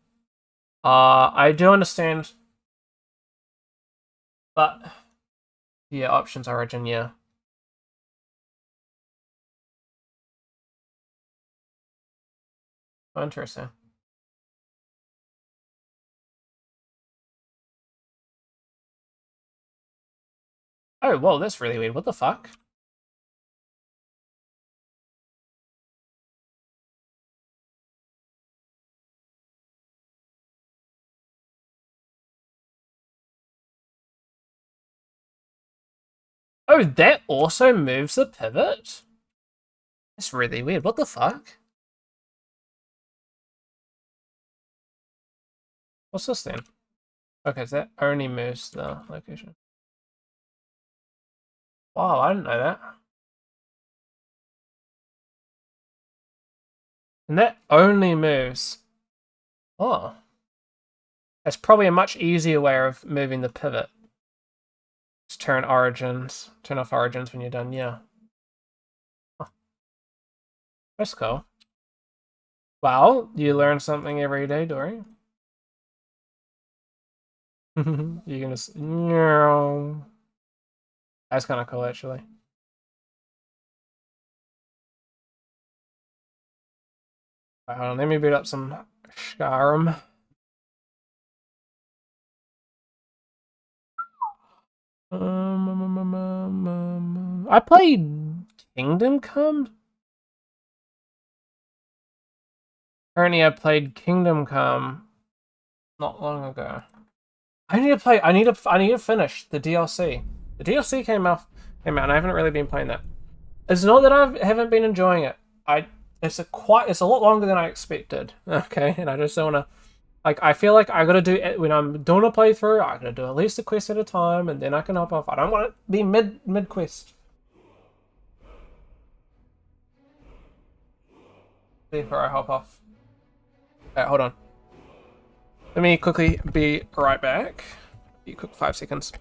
I do understand... But... Yeah, options origin, yeah. Oh, interesting. Oh, whoa, that's really weird. What the fuck? Oh, that also moves the pivot? That's really weird. What the fuck? What's this then? Okay, so that only moves the location. Wow, I didn't know that. And that only moves. Oh. That's probably a much easier way of moving the pivot. Just turn origins. Turn off origins when you're done, yeah. Oh. That's cool. Well, you learn something every day, Dory. You can just... That's kind of cool, actually. Hold on, let me boot up some Skyrim. I played Kingdom Come. Apparently, I played Kingdom Come not long ago. I need to finish the DLC. The DLC came out, and I haven't really been playing that. It's not that I haven't been enjoying it. It's a lot longer than I expected. Okay, and I just don't wanna. Like, I feel like I gotta do it when I'm doing a playthrough. I gotta do at least a quest at a time, and then I can hop off. I don't want to be mid quest. Before I hop off. Alright, hold on. Let me quickly be right back. Be quick 5 seconds.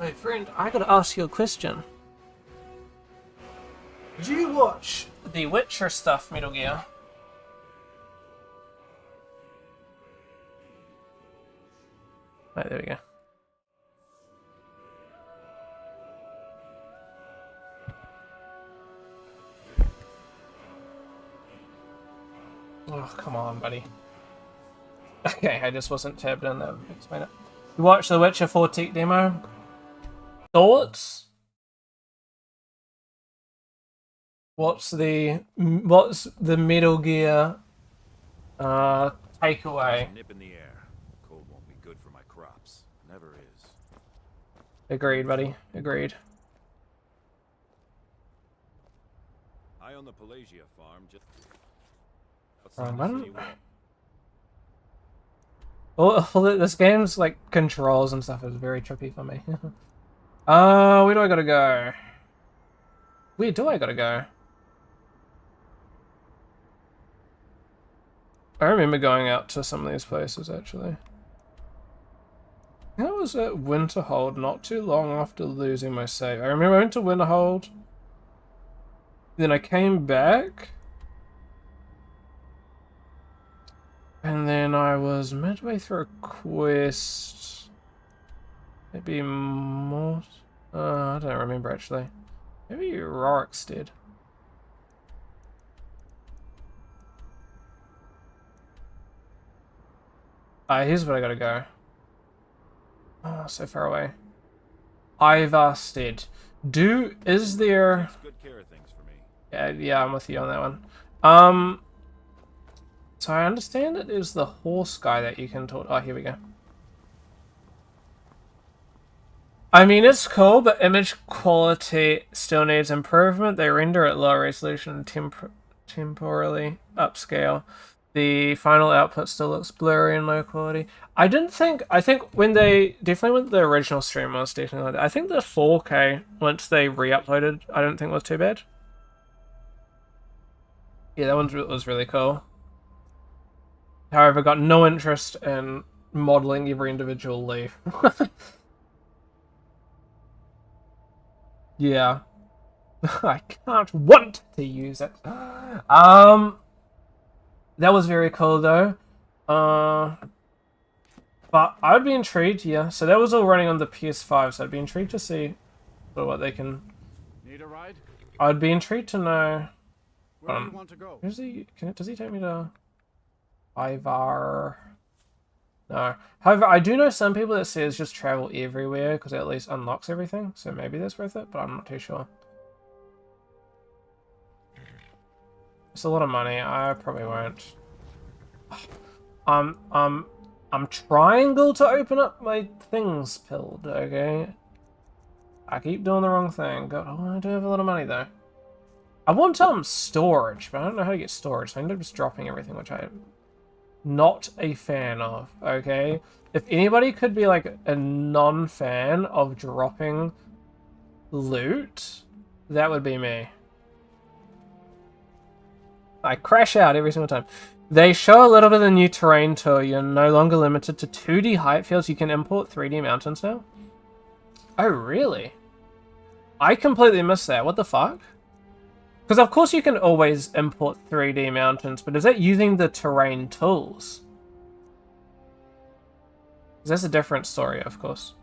My friend, I gotta ask you a question. Did you watch the Witcher stuff, Metal Gear? Right, there we go. Oh, come on, buddy. Okay, I just wasn't tabbed in there. Explain it. You watched the Witcher 4 tech demo? Thoughts? What's the Metal Gear takeaway? Nip in the air. Cold won't be good for my crops. Never is. Agreed, buddy. Agreed. I own the Pelagia farm just Man. Well, this game's like controls and stuff is very trippy for me. Where do I gotta go? Where do I gotta go? I remember going out to some of these places actually. I was at Winterhold not too long after losing my save. I remember I went to Winterhold, then I came back, and then I was midway through a quest. Maybe more. I don't remember actually. Maybe Rorik's did. Here's where I gotta go. Oh, so far away. Ivarstead. Is there... good care of things for me. Yeah, I'm with you on that one. So I understand it is the horse guy that you can talk... Oh, here we go. I mean, it's cool, but image quality still needs improvement. They render at low resolution temporarily upscale. The final output still looks blurry and low quality. I think when the original stream was definitely like that. I think the 4K, once they re-uploaded, I don't think was too bad. Yeah, that one was really cool. However, got no interest in modeling every individual leaf. Yeah. I can't want to use it. That was very cool though. But I'd be intrigued, yeah. So that was all running on the PS5, so I'd be intrigued to see what they can. Need a ride? I'd be intrigued to know. Where do you want to go? Does he take me to Ivar? No. However, I do know some people that says just travel everywhere because it at least unlocks everything. So maybe that's worth it, but I'm not too sure. It's a lot of money. I probably won't. I'm triangle to open up my things pilled, okay? I keep doing the wrong thing. God, oh, I do have a lot of money though. I want storage, but I don't know how to get storage, so I end up just dropping everything, which I'm not a fan of, okay? If anybody could be like a non-fan of dropping loot, that would be me. I crash out every single time. They show a little bit of the new terrain tool. You're no longer limited to 2D height fields. You can import 3D mountains now. Oh, really? I completely missed that. What the fuck? Because of course you can always import 3D mountains, but is that using the terrain tools? That's a different story, of course.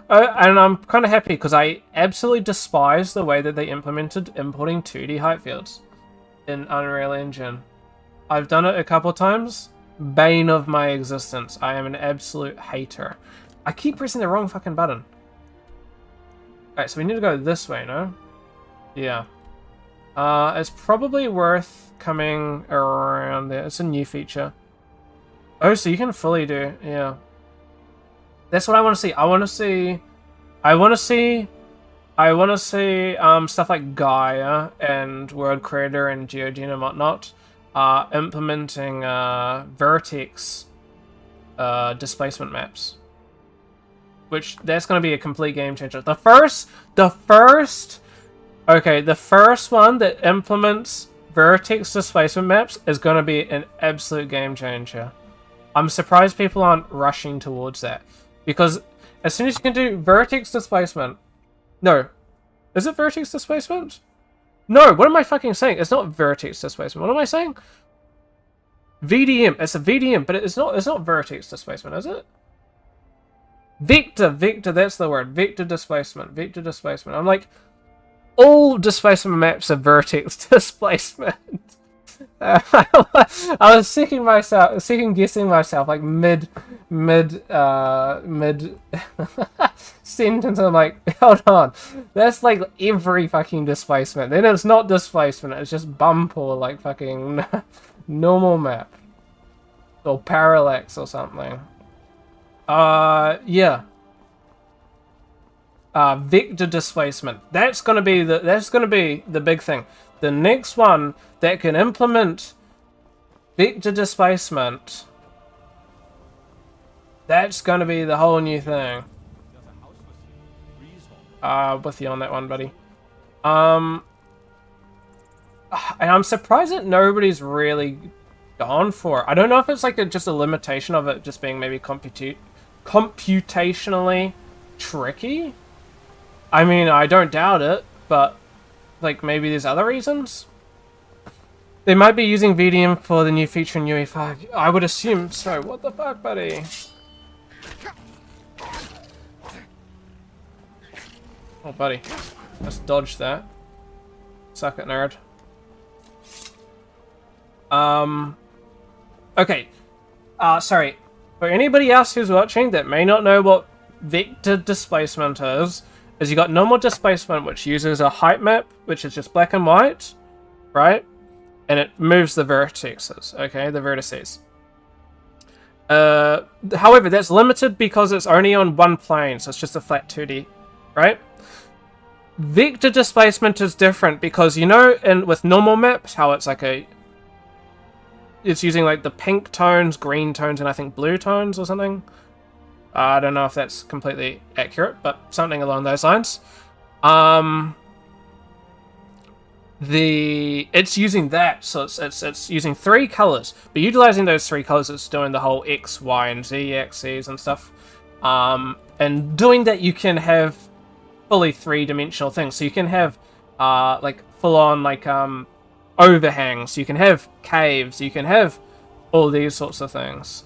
And I'm kind of happy because I absolutely despise the way that they implemented importing 2D height fields in Unreal Engine. I've done it a couple times. Bane of my existence. I am an absolute hater. I keep pressing the wrong fucking button. Alright, so we need to go this way, no? Yeah. It's probably worth coming around there. It's a new feature. Oh, so you can fully do, yeah. That's what I want to see. I want to see stuff like Gaia and World Creator and GeoGen and whatnot implementing vertex displacement maps. Which that's going to be a complete game changer. The first one that implements vertex displacement maps is going to be an absolute game changer. I'm surprised people aren't rushing towards that. Because as soon as you can do vertex displacement... No. Is it vertex displacement? No, what am I fucking saying? It's not vertex displacement. What am I saying? VDM. It's a VDM, but it's not vertex displacement, is it? Vector, that's the word. Vector displacement. I'm like, all displacement maps are vertex displacement. I was second guessing myself, like mid sentence. I'm like, hold on, that's like every fucking displacement. Then it's not displacement; it's just bump or like fucking normal map or parallax or something. Yeah. Vector displacement. That's gonna be the big thing. The next one that can implement vector displacement, that's gonna be the whole new thing. With you on that one, buddy. And I'm surprised that nobody's really gone for it. I don't know if it's like just a limitation of it just being maybe computationally tricky. I mean, I don't doubt it, but like maybe there's other reasons. They might be using VDM for the new feature in UE5. I would assume so. What the fuck, buddy? Oh, buddy. Let's dodge that. Suck it, nerd. Okay. Sorry. For anybody else who's watching that may not know what vector displacement is you got normal displacement, which uses a height map, which is just black and white, right? And it moves the vertices, okay? The vertices. However, that's limited because it's only on one plane, so it's just a flat 2D, right? vector displacement is different because, you know, with normal maps, how it's like it's using like the pink tones, green tones, and I think blue tones or something. I don't know if that's completely accurate, but something along those lines. It's using that, so it's using 3 colors, but utilizing those 3 colors, it's doing the whole X, Y, and Z axes and stuff. And doing that, you can have fully 3-dimensional things. So you can have like full-on like overhangs. You can have caves. You can have all these sorts of things,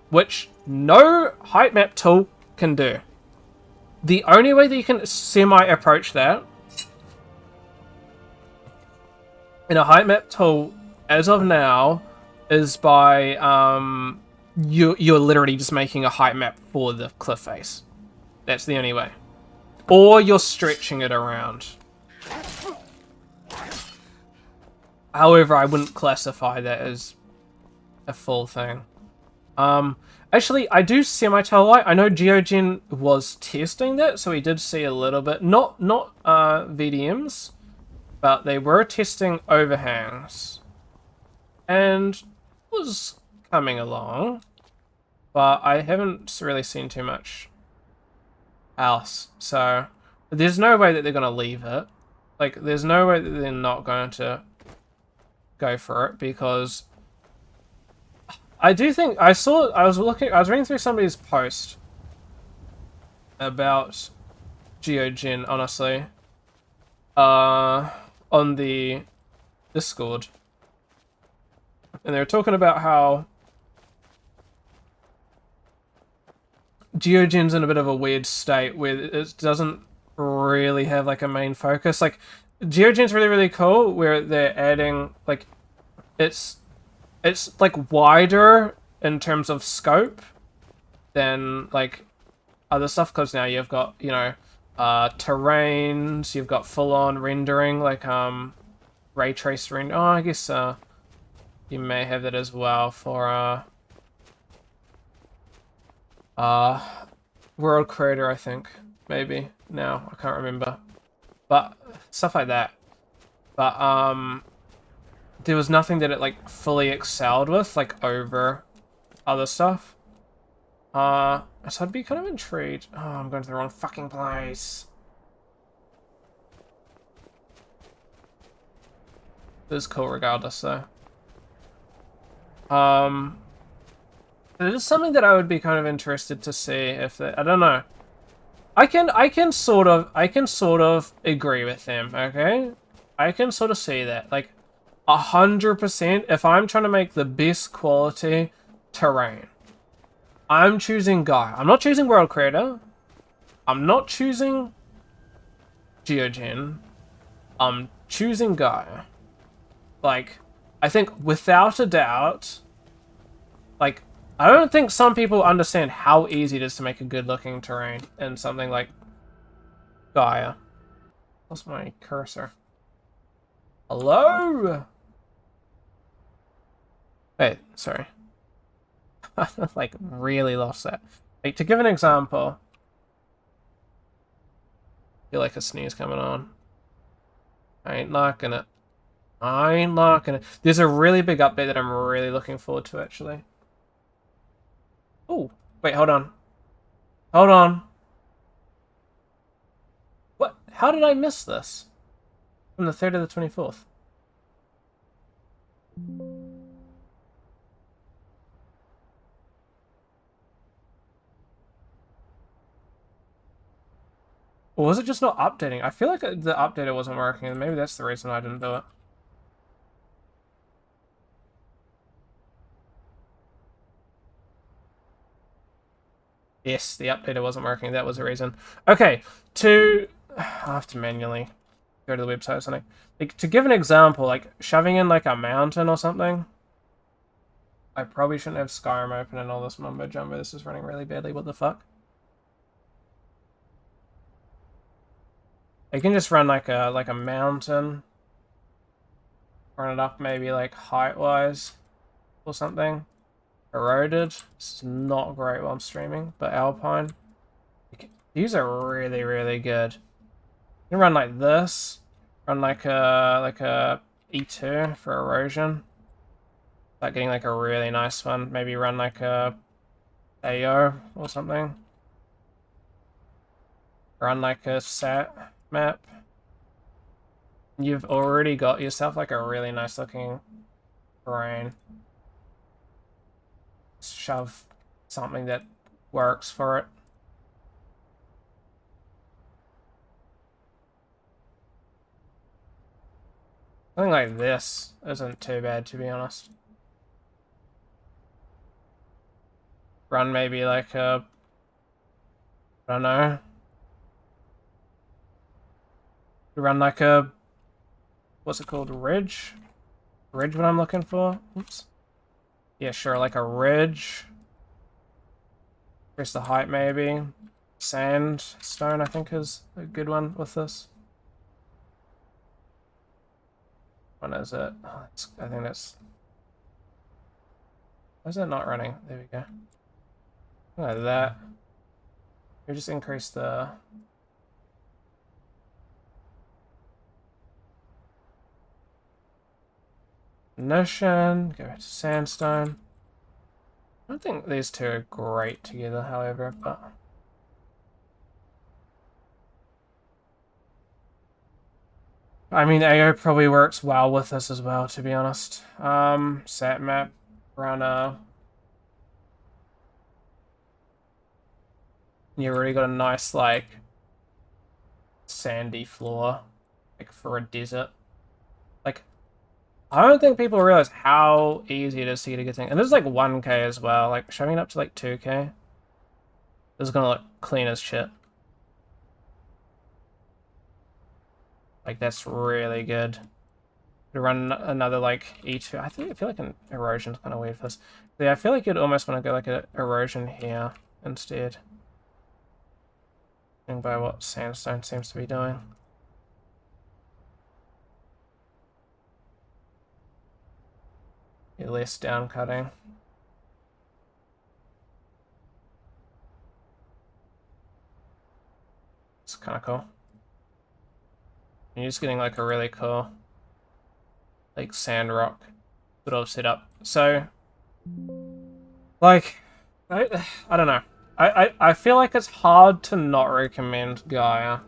which no height map tool can do. The only way that you can semi-approach that in a height map tool, as of now, is by you're literally just making a height map for the cliff face. That's the only way. Or you're stretching it around. However, I wouldn't classify that as a full thing. Actually, I do semi-tell light. I know Geogen was testing that, so we did see a little bit. Not VDMs, but they were testing overhangs. And it was coming along, but I haven't really seen too much else. So there's no way that they're going to leave it. Like, there's no way that they're not going to go for it, because I do think I was reading through somebody's post about Geogen, honestly, on the Discord, and they were talking about how Geogen's in a bit of a weird state where it doesn't really have like a main focus. Like, Geogen's really, really cool where they're adding like it's like wider in terms of scope than like other stuff, because now you've got, you know, terrains, you've got full-on rendering, like ray trace render. Oh, I guess you may have that as well for World Creator, I think. Maybe. Now, I can't remember. But stuff like that. But there was nothing that it like fully excelled with, like over other stuff. So I'd be kind of intrigued. Oh, I'm going to the wrong fucking place. It is cool regardless, though. It is something that I would be kind of interested to see if they, I don't know. I can sort of agree with them, okay? I can sort of see that. Like 100%, if I'm trying to make the best quality terrain, I'm choosing Gaia. I'm not choosing World Creator. I'm not choosing Geogen. I'm choosing Gaia. Like, I think without a doubt, like, I don't think some people understand how easy it is to make a good looking terrain in something like Gaia. What's my cursor? Hello? Wait, sorry. I like really lost that. Like, to give an example, I feel like a sneeze coming on. I ain't liking it. I ain't liking it. There's a really big update that I'm really looking forward to, actually. Oh, wait, hold on. Hold on. What? How did I miss this? From the 3rd to the 24th. Or was it just not updating? I feel like the updater wasn't working, and maybe that's the reason I didn't do it. Yes, the updater wasn't working. That was the reason. Okay, I have to manually go to the website or something. Like, to give an example, like shoving in like a mountain or something. I probably shouldn't have Skyrim open and all this mumbo jumbo. This is running really badly. What the fuck? You can just run like a mountain. Run it up maybe like height wise or something. Eroded. This is not great while I'm streaming, but Alpine. These are really, really good. You run like this. Run like a E2 for erosion. Like getting like a really nice one. Maybe run like a AO or something. Run like a set map. You've already got yourself like a really nice looking terrain. Shove something that works for it. Something like this isn't too bad, to be honest. Run maybe like a... I don't know. Run like a... What's it called? Ridge? Ridge what I'm looking for? Oops. Yeah, sure, like a ridge. Increase the height maybe. Sandstone, I think, is a good one with this. When is it? Oh, I think that's... Why is it not running? There we go. Like that. We just increase the... Notion, go to sandstone. I don't think these two are great together, however, but... I mean, AO probably works well with this as well, to be honest. Sat map, runner. You already got a nice, like, sandy floor, like, for a desert. Like, I don't think people realize how easy it is to get a good thing. And this is like 1k as well, like, showing it up to like 2k. This is gonna look clean as shit. Like, that's really good. To run another, like, E2. I feel like an erosion's kind of weird for this. Yeah, I feel like you'd almost want to go like an erosion here instead. Judging by what sandstone seems to be doing. Less down cutting. It's kind of cool. You're just getting like a really cool, like, sand rock sort of setup. So, like, I don't know. I feel like it's hard to not recommend Gaia.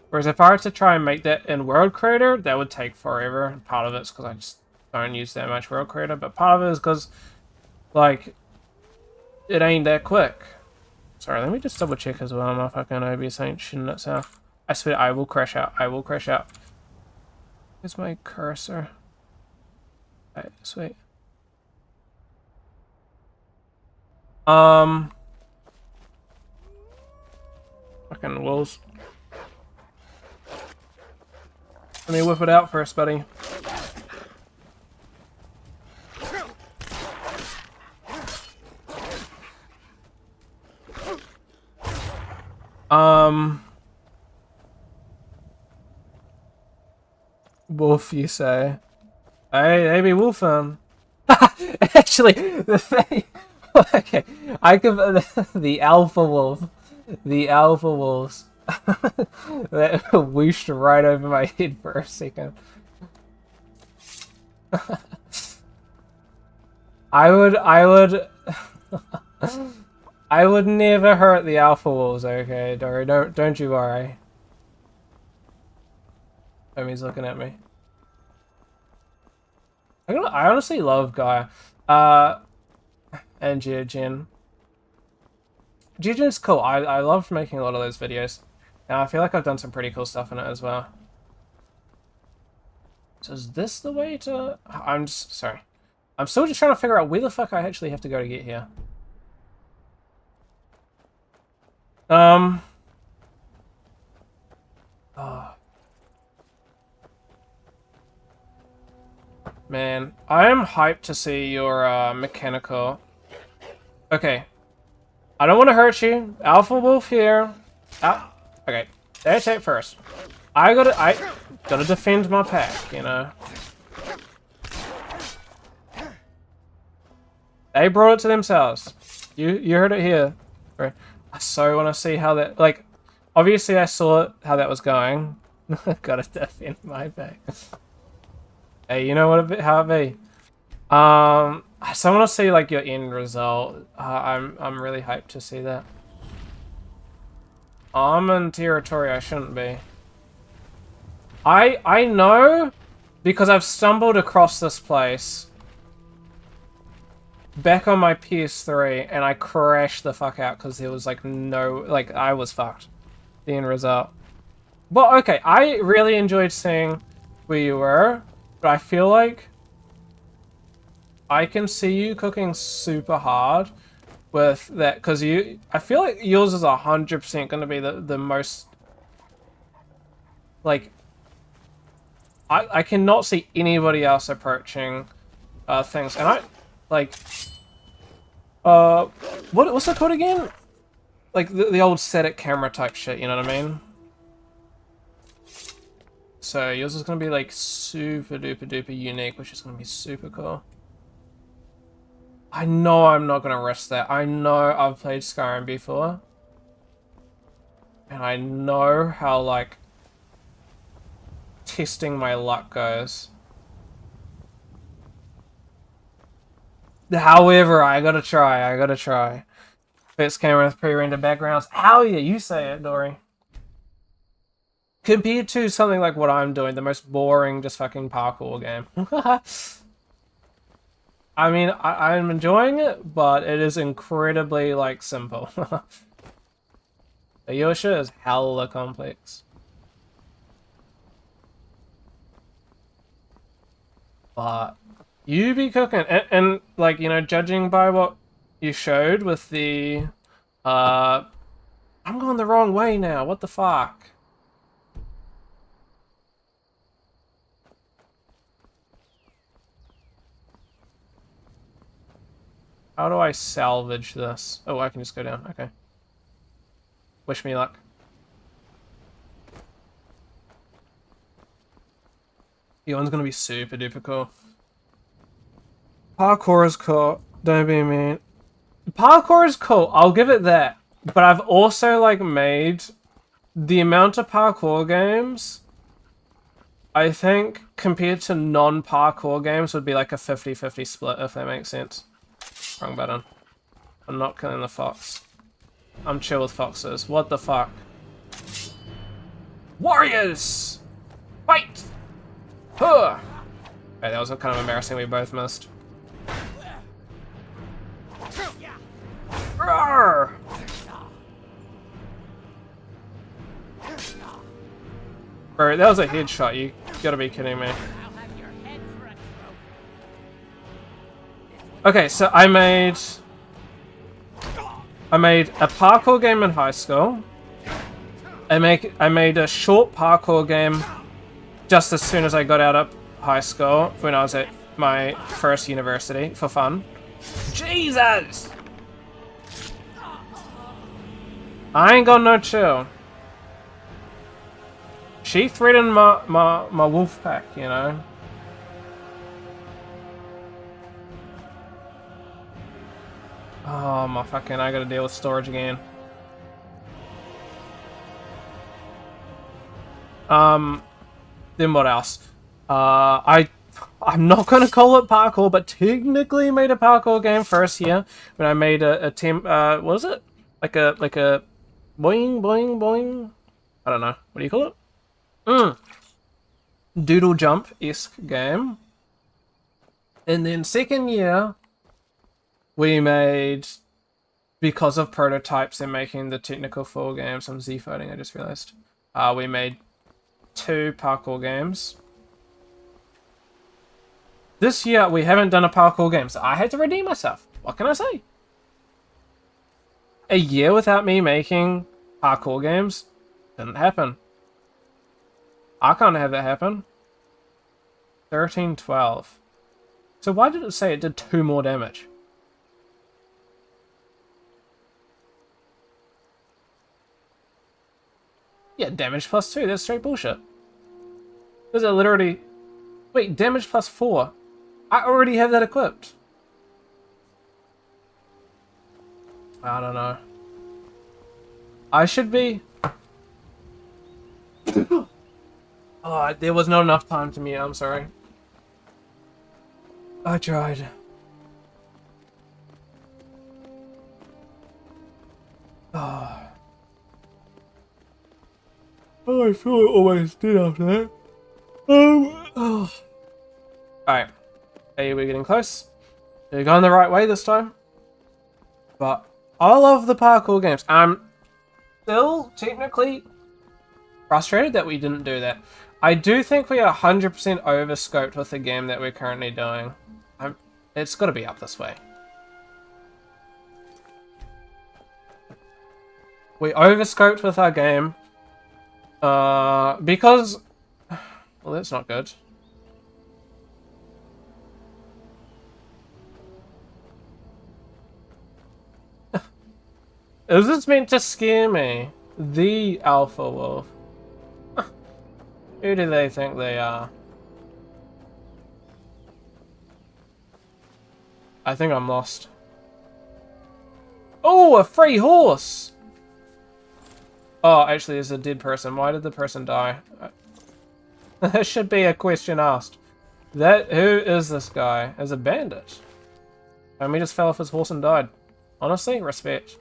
Whereas if I were to try and make that in World Creator, that would take forever. Part of it's because I just don't use that much World Creator, but part of it is because, like, it ain't that quick. Sorry, let me just double check as well. My fucking OBS ain't shitting itself. I swear I will crash out. I will crash out. Where's my cursor? Alright, sweet. Fucking wolves. Let me whip it out first, buddy. Wolf, you say? Hey, be wolfing. Actually, the thing... Okay, I could... The alpha wolf. The alpha wolves. That whooshed right over my head for a second. I would never hurt the alpha wolves, okay, Dory, don't you worry. Homie's looking at me. I honestly love Gaia. And Geogen. Geogen's cool. I loved making a lot of those videos. Now I feel like I've done some pretty cool stuff in it as well. So is this the way to... I'm just... Sorry. I'm still just trying to figure out where the fuck I actually have to go to get here. Oh. Man, I am hyped to see your mechanical. Okay. I don't want to hurt you. Alpha Wolf here. Okay. That's it first. I gotta defend my pack, you know. They brought it to themselves. You heard it here. Right. I so want to see how that, like, obviously I saw how that was going. Gotta defend my base. Hey, you know what? How it be? So I want to see like your end result. I'm really hyped to see that. I'm in territory I shouldn't be. I know because I've stumbled across this place back on my PS3 and I crashed the fuck out because there was like no, like I was fucked. The end result. But okay, I really enjoyed seeing where you were, but I feel like I can see you cooking super hard with that because I feel like yours is 100% going to be the most like I cannot see anybody else approaching things, and I like what's it called again? Like the old static camera type shit, you know what I mean? So yours is gonna be like super duper duper unique, which is gonna be super cool. I know I'm not gonna risk that. I know I've played Skyrim before, and I know how like testing my luck goes. However, I gotta try. Fixed camera with pre-rendered backgrounds. Hell yeah, you say it, Dory. Compared to something like what I'm doing, the most boring, just fucking parkour game. I mean, I'm enjoying it, but it is incredibly, like, simple. The Yosha is hella complex. But you be cooking, and like, you know, judging by what you showed with the, I'm going the wrong way now, what the fuck? How do I salvage this? Oh, I can just go down, okay. Wish me luck. The one's gonna be super duper cool. Parkour is cool, don't be mean. Parkour is cool, I'll give it that. But I've also, like, made the amount of parkour games, I think, compared to non-parkour games, would be like a 50-50 split, if that makes sense. Wrong button. I'm not killing the fox. I'm chill with foxes. What the fuck? Warriors! Fight! Huh! Okay, that was kind of embarrassing, we both missed. Roar! Bro, that was a headshot, you gotta be kidding me. Okay, so I made a parkour game in high school. I made a short parkour game just as soon as I got out of high school when I was at my first university for fun. Jesus! I ain't got no chill. She threatened my wolf pack, you know. Oh my fucking, I gotta deal with storage again. Then what else? I'm not gonna call it parkour, but technically made a parkour game first year when I made what was it? Like a boing boing boing. I don't know. What do you call it? Doodle jump-esque game. And then second year, we made, because of prototypes and making the technical full game, some Z-folding, I just realized. We made 2 parkour games. This year, we haven't done a parkour game, so I had to redeem myself. What can I say? A year without me making parkour games didn't happen. I can't have that happen. 13-12. So why did it say it did 2 more damage? Yeah, damage plus 2, that's straight bullshit. Does it literally... Wait, damage plus 4. I already have that equipped. I don't know. I should be Oh, there was not enough time to mute, I'm sorry. I tried. Oh. Oh, I feel it always did after that. Oh. Alright. Hey, we're getting close. We're going the right way this time. But I love the parkour games. I'm still technically frustrated that we didn't do that. I do think we are 100% over-scoped with the game that we're currently doing. It's got to be up this way. We over-scoped with our game. Because... Well, that's not good. Is this meant to scare me? The Alpha Wolf. Who do they think they are? I think I'm lost. Oh, a free horse! Oh, actually, there's a dead person. Why did the person die? There should be a question asked. Who is this guy? Is a bandit? And we just fell off his horse and died. Honestly, respect.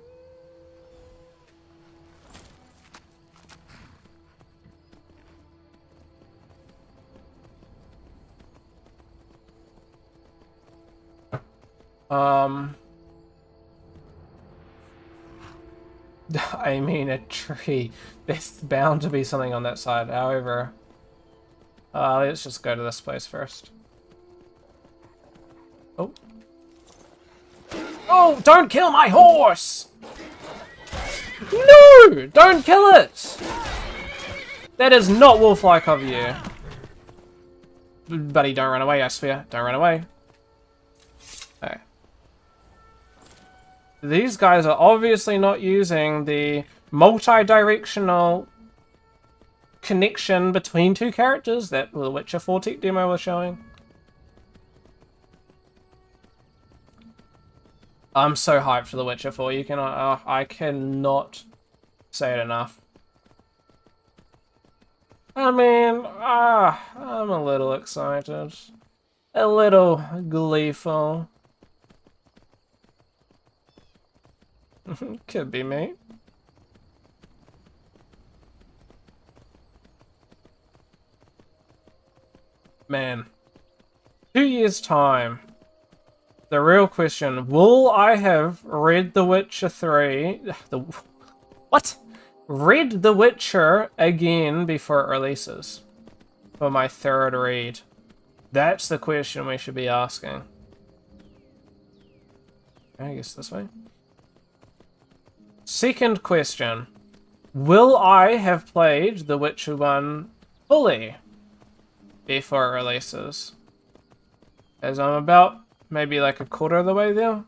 I mean a tree. There's bound to be something on that side. However, let's just go to this place first. Oh. Oh, don't kill my horse! No! Don't kill it! That is not wolf-like of you. Buddy, don't run away, I swear. Don't run away. Okay. These guys are obviously not using the multi-directional connection between two characters that the Witcher 4 tech demo was showing. I'm so hyped for the Witcher 4. You cannot. I cannot say it enough. I mean, I'm a little excited, a little gleeful. Could be me. Man, 2 years' time. The real question, will I have read The Witcher 3... What? Read The Witcher again before it releases? For my third read. That's the question we should be asking. I guess this way. Second question. Will I have played The Witcher 1 fully before it releases? As I'm about maybe like a quarter of the way there.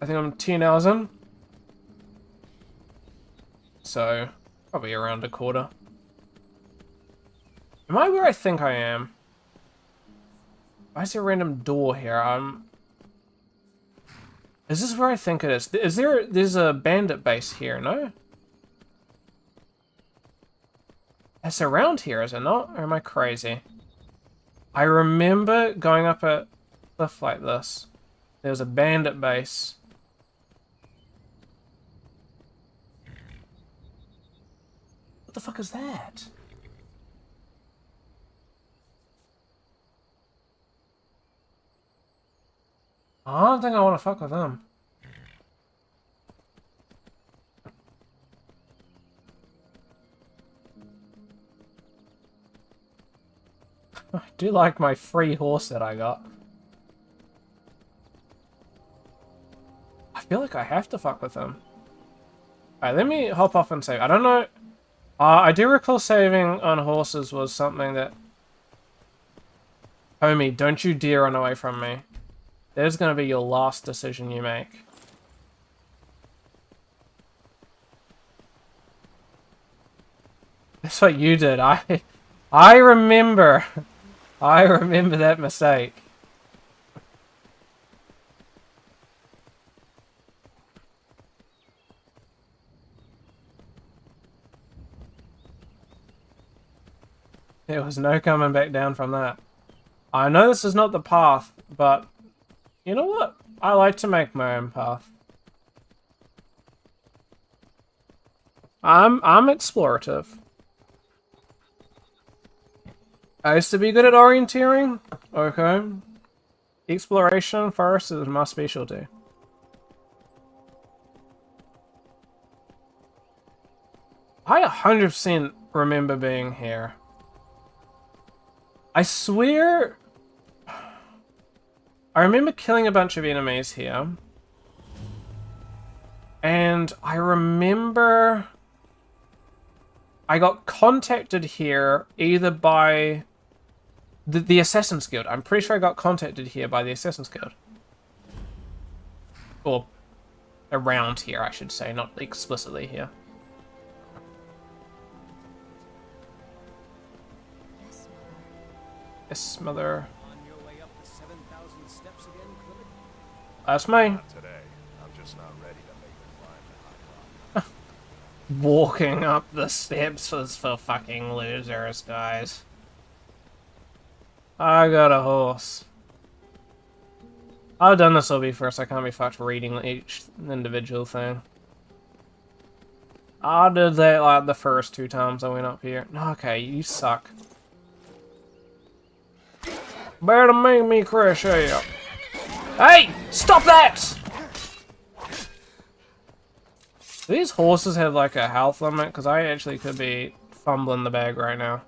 I think I'm 10 hours in. So, probably around a quarter. Am I where I think I am? Why is there a random door here? Is this where I think it is? There's a bandit base here, no? It's around here, is it not? Or am I crazy? I remember going up a cliff like this. There was a bandit base. What the fuck is that? I don't think I want to fuck with them. I do like my free horse that I got. I feel like I have to fuck with him. Alright, let me hop off and save. I don't know. I do recall saving on horses was something that... Homie, don't you dare run away from me. There's gonna be your last decision you make. That's what you did. I remember. I remember that mistake. There was no coming back down from that. I know this is not the path, but you know what? I like to make my own path. I'm explorative. I used to be good at orienteering. Okay. Exploration first is my specialty. I 100% remember being here. I swear... I remember killing a bunch of enemies here. And I remember... I got contacted here either by the Assassin's Guild. I'm pretty sure I got contacted here by the Assassin's Guild. Or around here, I should say, not explicitly here. Yes, mother. On your way up the 7,000 steps again, Clement? That's me. Not today. I'm just not ready to make the climb to High Rock. Walking up the steps is for fucking losers, guys. I got a horse. I've done this lobby first, I can't be fucked reading each individual thing. I did that like the first 2 times I went up here. Okay, you suck. Better make me crash out. Hey! Stop that! These horses have like a health limit, because I actually could be fumbling the bag right now.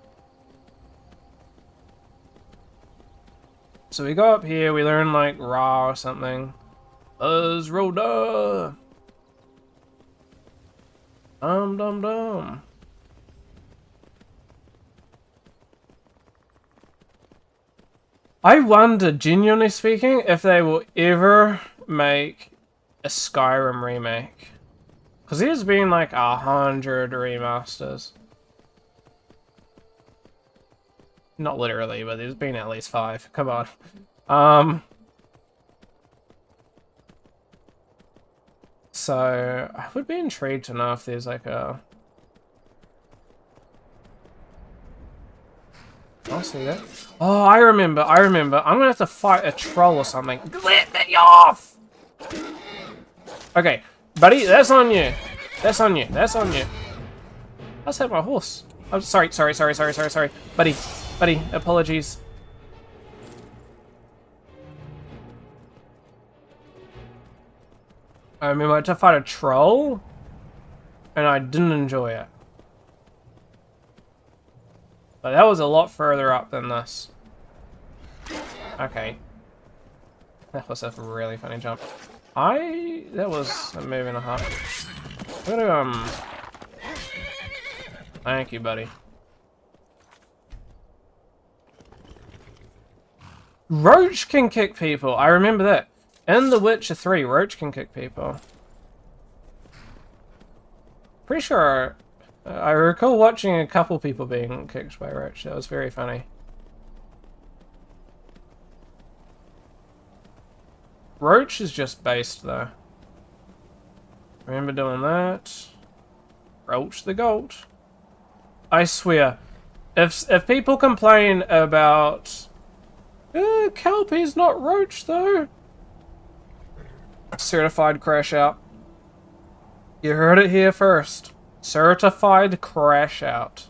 So we go up here, we learn like Ra or something. Rhoda. Dum. I wonder, genuinely speaking, if they will ever make a Skyrim remake. Because there's been like 100 remasters. Not literally, but there's been at least 5. Come on. So, I would be intrigued to know if there's like a... I'll see that. Oh, I remember. I'm gonna have to fight a troll or something. Let me off! Okay, buddy, that's on you. That's on you. Let's hit my horse. I'm sorry. Buddy, apologies. I remember I had to fight a troll, and I didn't enjoy it. But that was a lot further up than this. Okay. That was a really funny jump. That was a move and a half. I'm gonna, thank you, buddy. Roach can kick people. I remember that. In The Witcher 3, Roach can kick people. Pretty sure I recall watching a couple people being kicked by Roach. That was very funny. Roach is just based though. Remember doing that. Roach the goat. I swear, if people complain about Kelpie's not Roach though. Certified crash out. You heard it here first. Certified crash out.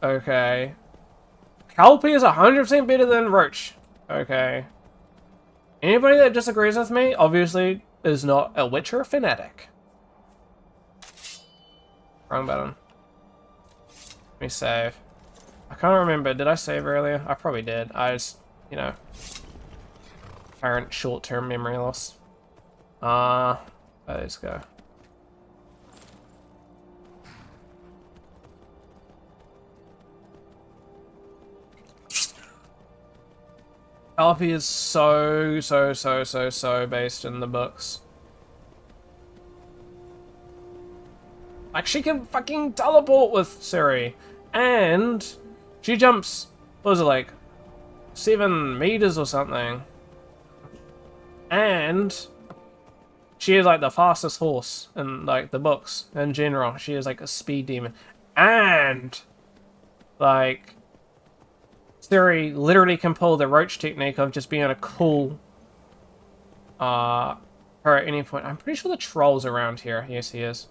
Okay. Kelpie is 100% better than Roach. Okay. Anybody that disagrees with me, obviously, is not a Witcher fanatic. Wrong button. Let me save. I can't remember. Did I save earlier? I probably did. I just, you know, apparent short-term memory loss. Let's go. Kelpie is so based in the books. Like, she can fucking teleport with Ciri. And she jumps, what was it, like 7 meters or something. And she is like the fastest horse in like the books in general. She is like a speed demon. And, like, Siri literally can pull the roach technique of just being a cool her at any point. I'm pretty sure the troll's around here. Yes, he is.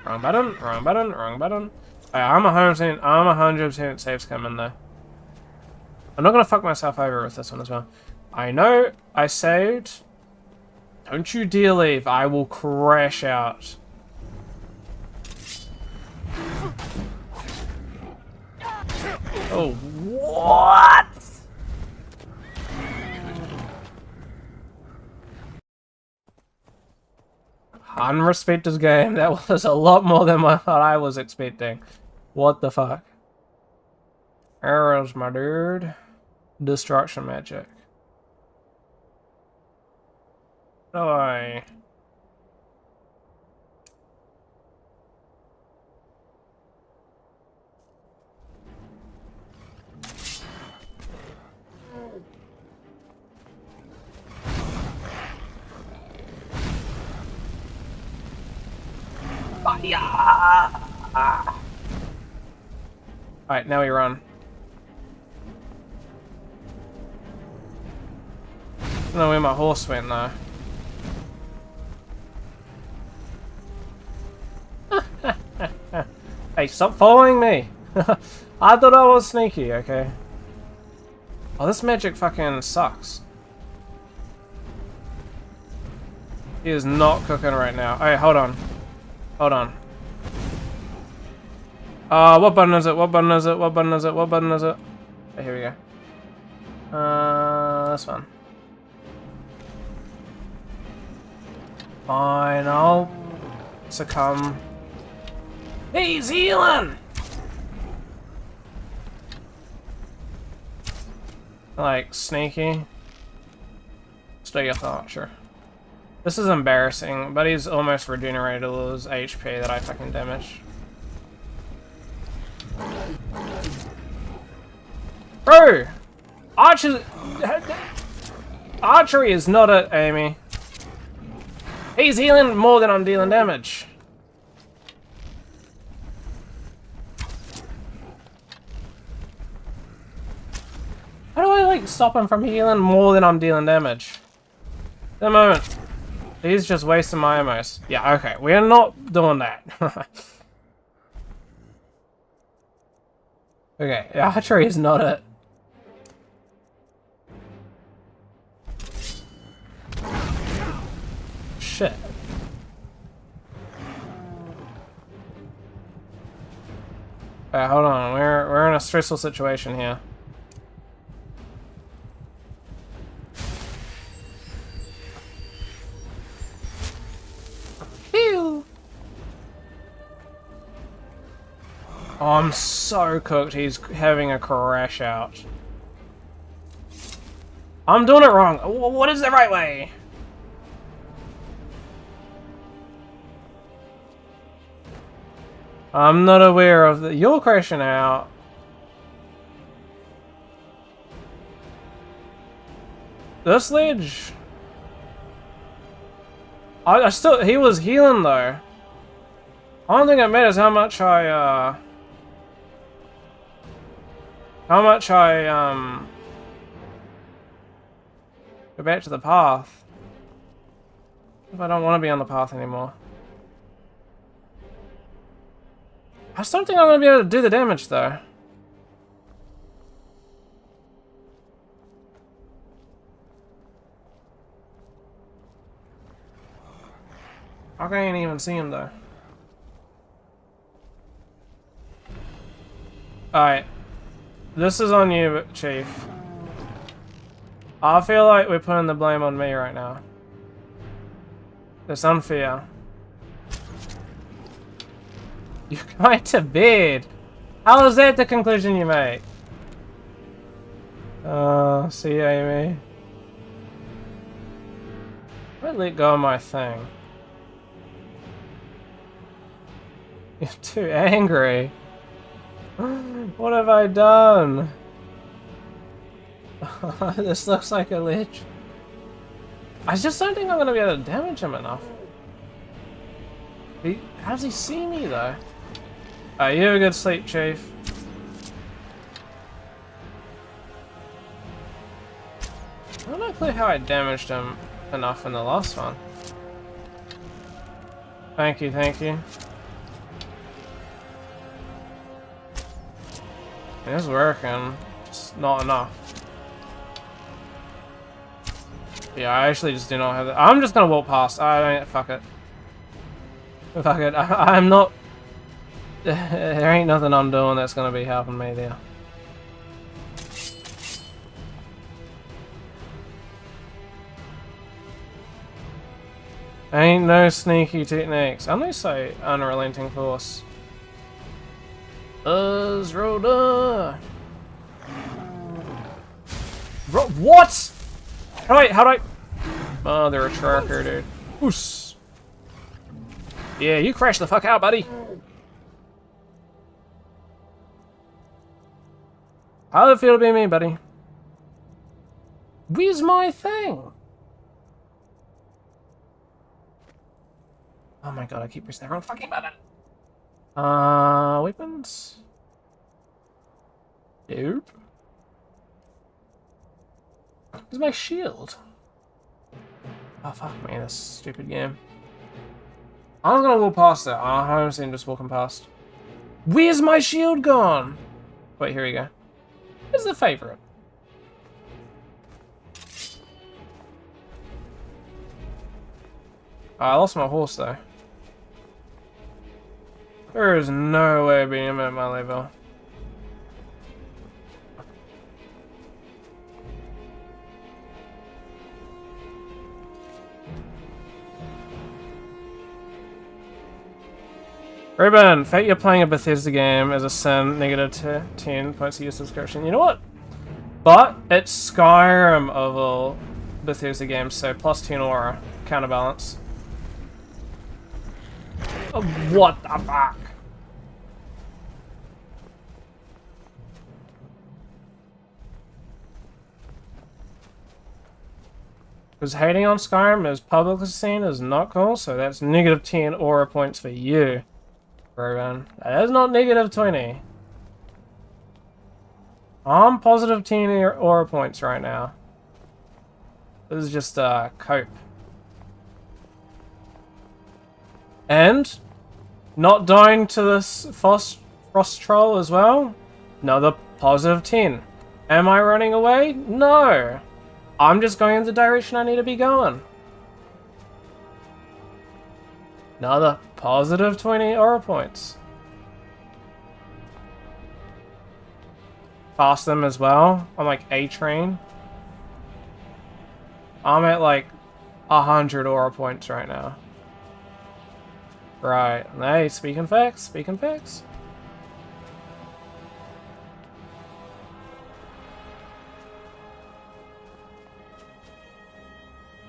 Wrong button, wrong button, wrong button. I'm 100% safe coming though. I'm not gonna fuck myself over with this one as well. I know I saved. Don't you dare leave. I will crash out. Oh, what? Unrespected game. That was a lot more than what I was expecting. What the fuck? Arrows, my dude. Destruction magic. Oh. Alright, now we run. I don't know where my horse went though. Hey, stop following me! I thought I was sneaky, okay? Oh, this magic fucking sucks. He is not cooking right now. Hey, hold on. Hold on. What button is it? What button is it? What button is it? What button is it? Okay, here we go. This one. Fine, I'll succumb. He's healing! Like, sneaky. Stay a thought, sure. This is embarrassing, but he's almost regenerated all his HP that I fucking damaged. Bro! Archery is not it, Amy. He's healing more than I'm dealing damage. How do I, like, stop him from healing more than I'm dealing damage? At the moment. He's just wasting my ammos. Yeah, okay. We're not doing that. Okay, archery is not it. Shit. Hold on. We're in a stressful situation here. Phew. Oh, I'm so cooked. He's having a crash out. I'm doing it wrong. What is the right way? I'm not aware of the. You're crashing out. This ledge. I still. He was healing though. I don't think it matters how much I go back to the path. If I don't want to be on the path anymore. I still don't think I'm going to be able to do the damage though. I can't even see him though. Alright. This is on you, Chief. I feel like we're putting the blame on me right now. It's unfair. You're going to bed. How is that the conclusion you make? See you, Amy. I let go of my thing. You're too angry. What have I done? This looks like a lich. I just don't think I'm gonna be able to damage him enough. How does he see me, though? You have a good sleep, Chief. I don't know clear how I damaged him enough in the last one. Thank you, thank you. It is working, just not enough. Yeah, I actually just do not have that. I'm just gonna walk past. Fuck it. Fuck it. I'm not. There ain't nothing I'm doing that's gonna be helping me there. Ain't no sneaky techniques. I'm gonna say unrelenting force. Rhoda. What? How do I? Oh, they're a tracker, dude. Oos. Yeah, you crash the fuck out, buddy. How'd it feel to be me, buddy? Where's my thing? Oh my god, I keep pressing the wrong fucking button. Weapons? Nope. Where's my shield? Oh, fuck me, this stupid game. I'm gonna walk past it. I'm just walking past. Where's my shield gone? Wait, here we go. Where's the favorite? I lost my horse, though. There is no way of being him at my level. Ruben, fact you're playing a Bethesda game is a sin, negative 10 points to your subscription. You know what? But it's Skyrim of all Bethesda games, so plus 10 aura, counterbalance. Oh, what the fuck? Because hating on Skyrim is publicly seen as not cool, so that's negative 10 aura points for you. Ruben. That is not negative 20. I'm positive 10 aura points right now. This is just cope. And not dying to this frost troll as well. Another positive 10. Am I running away? No. I'm just going in the direction I need to be going. Another positive 20 aura points. Pass them as well. I'm like A-Train. I'm at like 100 aura points right now. Right. Hey, speaking facts, speaking facts.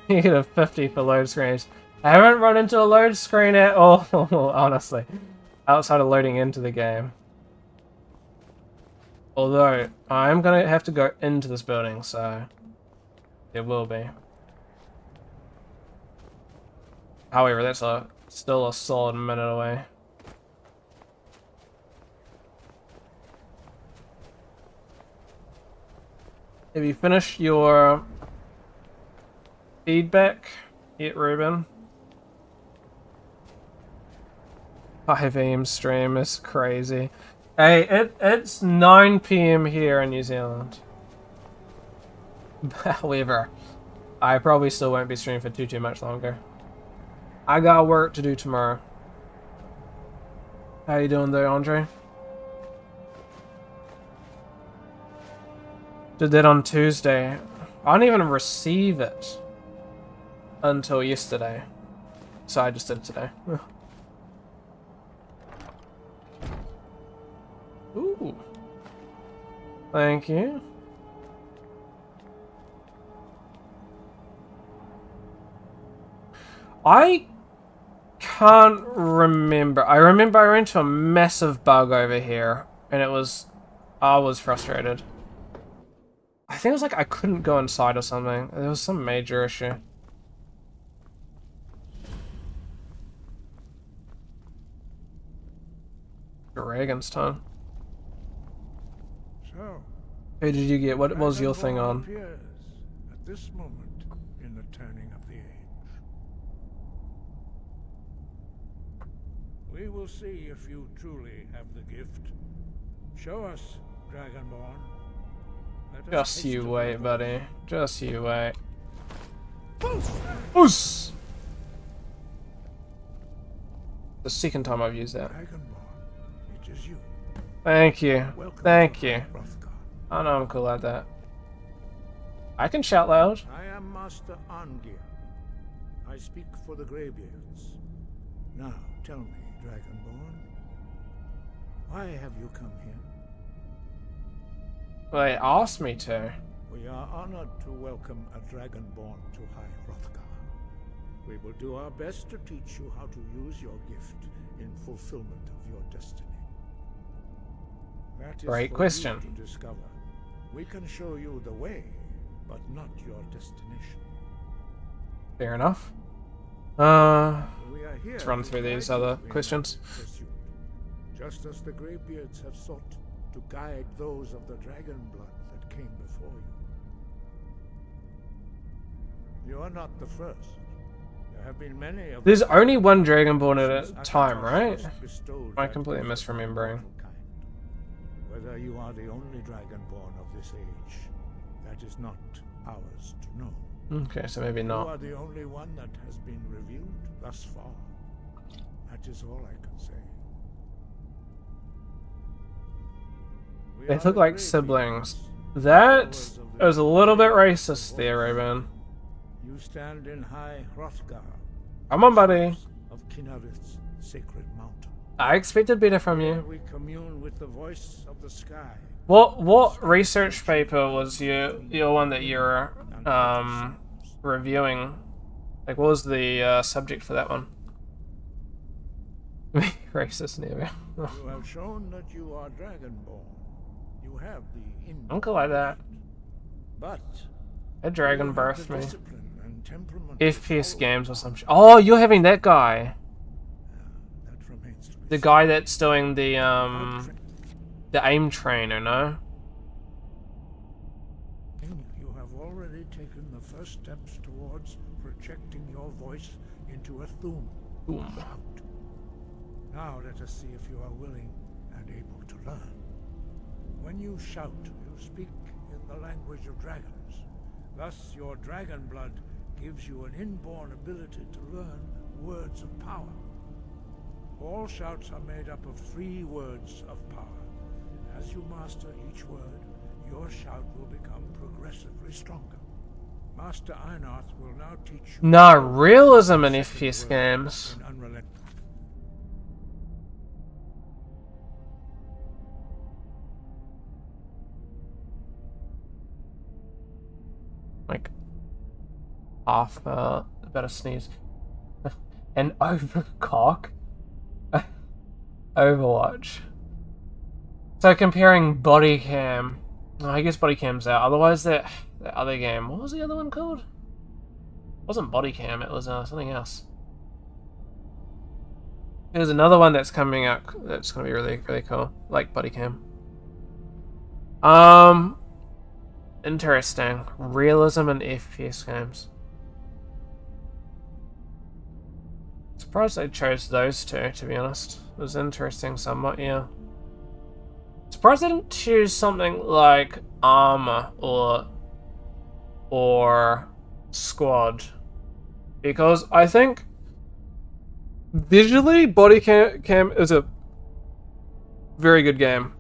You get a 50 for load screens. I haven't run into a load screen at all, honestly. Outside of loading into the game. Although, I'm gonna have to go into this building, so... It will be. However, that's still a solid minute away. Have you finished your feedback yet, Ruben? 5 AM stream is crazy. Hey, it's 9 PM here in New Zealand. However, I probably still won't be streaming for too much longer. I got work to do tomorrow. How you doing there, Andre? Did that on Tuesday. I didn't even receive it until yesterday. So I just did it today. Ooh. Thank you. I can't remember. I remember I ran into a massive bug over here, and I was frustrated. I think it was like I couldn't go inside or something. There was some major issue. Dragon's tongue. So, Who did you get? What was your thing Dragonborn on? appears at this moment in the turning of the age. We will see if you truly have the gift. Show us, Dragonborn. Let us Just taste you of wait, your buddy. Just you wait. voice. Oos! The second time I've used that. Dragonborn, it is you. Thank you. Welcome Thank to you. Hrothgar. I know I'm cool at that. I can shout loud. I am Master Arngeir. I speak for the Greybeards. Now, tell me, Dragonborn, why have you come here? Well, they asked me to. We are honored to welcome a Dragonborn to High Hrothgar. We will do our best to teach you how to use your gift in fulfillment of your destiny. That is Great for question. you to discover. We can show you the way, but not your destination. Fair enough. We are here Let's run to through these guide you other in questions. that pursuit, just as the Greybeards have sought to guide those of the dragon blood that came before you. You are not the first. There have been many of There's only one Dragonborn at since a time, Akatos right? first bestowed I'm that completely gift on misremembering. mortal kind. Whether you are the only Dragonborn of this age, that is not ours to know. Okay, so maybe You not. are the only one that has been revealed thus far. That is all I can say. We They are look the like Greybeards, siblings. That followers of the is a little bit Greybeard racist there, Wolf. Raven. You stand in High Hrothgar, Come on, buddy. of Kinarith's sacred mountain. I expected better from Here you. we commune with the voice of the sky. What research paper was your one that you're reviewing? Like, what was the subject for that one? Racist, never. You have shown that you are Dragonborn. You have the Uncle like that. But A dragon you have birthed the me. discipline and temperament to FPS follow games or the some path. shit. Oh, you're having that guy. That remains to be The seen. guy that's doing the How the aim trainer, no? You have already taken the first steps towards projecting your voice into a Thu'um. Boom. Shout. Now let us see if you are willing and able to learn. When you shout, you speak in the language of dragons. Thus, your dragon blood gives you an inborn ability to learn words of power. All shouts are made up of 3 words of power. As you master each word, your shout will become progressively stronger. Master Einarth will now teach you... Nah, realism in sacred FPS words games. in unrelenting. Like half about a sneeze. And overcock. Overwatch. So comparing body cam. Oh, I guess body cam's out. Otherwise that other game. What was the other one called? It wasn't body cam, it was something else. There's another one that's coming out that's gonna be really, really cool. Like body cam. Interesting. Realism in FPS games. Surprised they chose those two, to be honest. It was interesting somewhat, yeah. Surprised they didn't choose something like Armor or Squad. Because I think visually Body Cam is a very good game.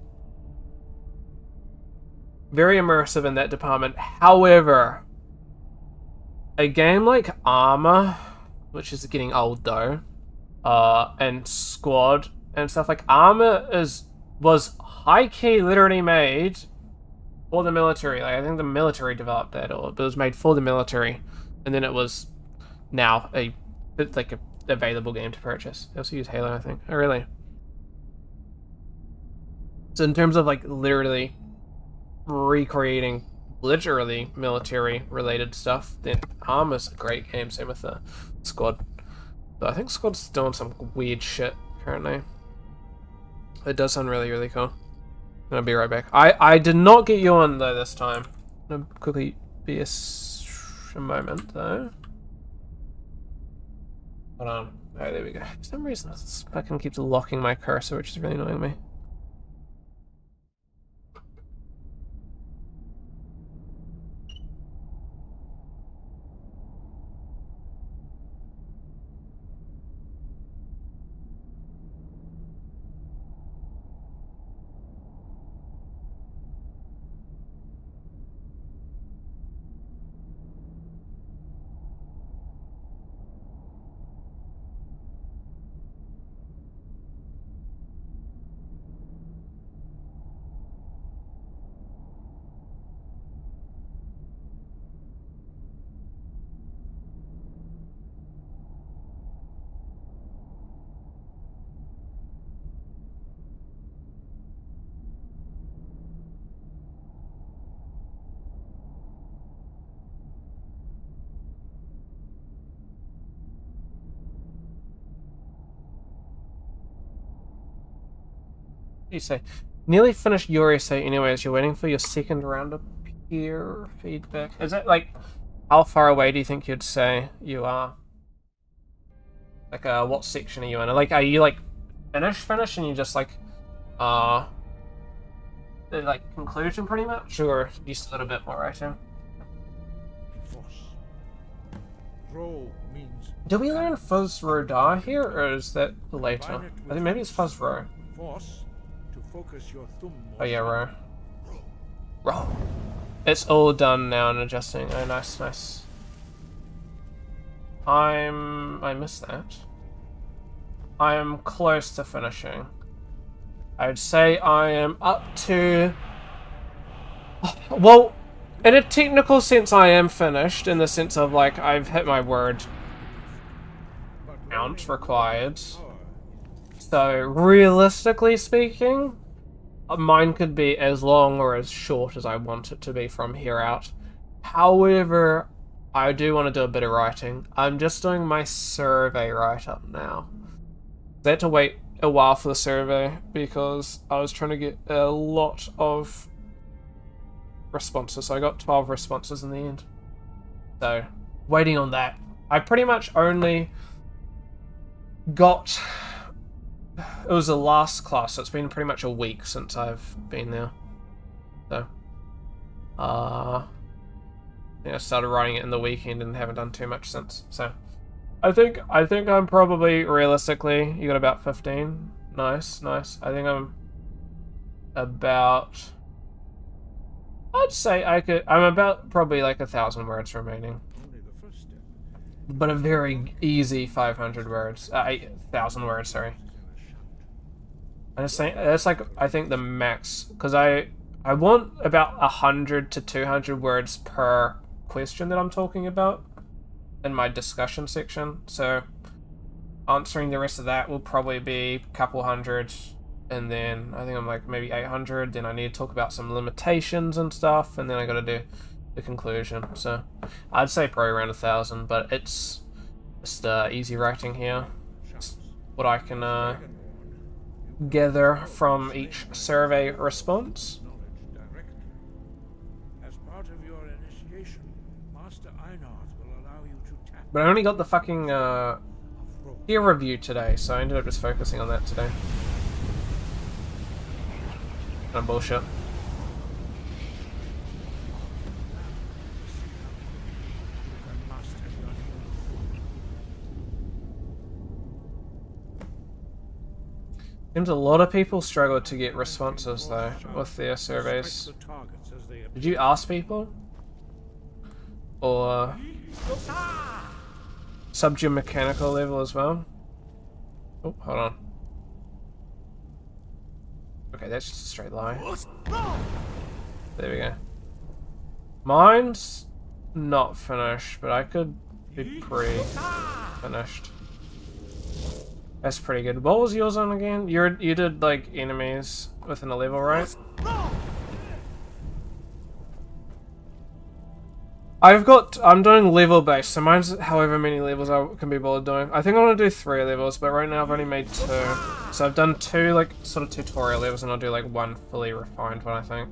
Very immersive in that department. However, a game like Armor, which is getting old though, and Squad and stuff like Armor was high key literally made for the military. Like I think the military developed that, or it was made for the military, and then it was now a available game to purchase. They also use Halo, I think. Oh really? So in terms of like literally recreating literally military related stuff, then Armor's a great game, same with the Squad. But I think Squad's doing some weird shit currently. It does sound really, really cool. I'm gonna be right back. I did not get you on though this time. I'm gonna quickly be a moment though. Hold on. Oh, there we go. For some reason, this fucking keeps locking my cursor, which is really annoying me. You say nearly finished your essay anyways. You're waiting for your second round of peer feedback. Is that like how far away do you think you'd say you are? Like what section are you in? Like are you like finished and you just like the like conclusion pretty much, or you still got a bit more writing? Ro means Do we learn Fuzz Ro Da here, or is that later? I think maybe it's Fuzz Ro. force to focus your thumb. Oh yeah, Ro. Ro. It's all done now and adjusting. Oh nice, nice. I missed that. I am close to finishing. I'd say I am up to... Well, in a technical sense I am finished, in the sense of like I've hit my word count required. So realistically speaking, mine could be as long or as short as I want it to be from here out. However, I do want to do a bit of writing. I'm just doing my survey write-up now. I had to wait a while for the survey because I was trying to get a lot of responses. So I got 12 responses in the end. So, waiting on that. I pretty much only got... It was the last class, so it's been pretty much a week since I've been there. So, I think I started writing it in the weekend and haven't done too much since. So, I think I'm probably, realistically, you got about 15. Nice, nice. I think I'm about... I'd say I'm about probably like 1,000 words remaining. But a very easy 500 words. 1,000 words, sorry. I just think that's like, I think the max, because I want about 100 to 200 words per question that I'm talking about in my discussion section. So answering the rest of that will probably be a couple hundred, and then I think I'm like maybe 800. Then I need to talk about some limitations and stuff, and then I got to do the conclusion. So I'd say probably around 1,000, but it's just easy writing here. It's what I can gather from each survey response. As part of your initiation, Master Einard will allow you to tap. But I only got the fucking peer review today, so I ended up just focusing on that today. Kind of bullshit. Seems a lot of people struggle to get responses though with their surveys. Did you ask people? Or sub your mechanical level as well? Oh, hold on. Okay, that's just a straight line. There we go. Mine's not finished, but I could be pre-finished. That's pretty good. What was yours on again? You did like enemies within a level, right? I'm doing level based, so mine's however many levels I can be bothered doing. I think I want to do 3 levels, but right now I've only made 2. So I've done 2 like sort of tutorial levels, and I'll do like 1 fully refined one, I think.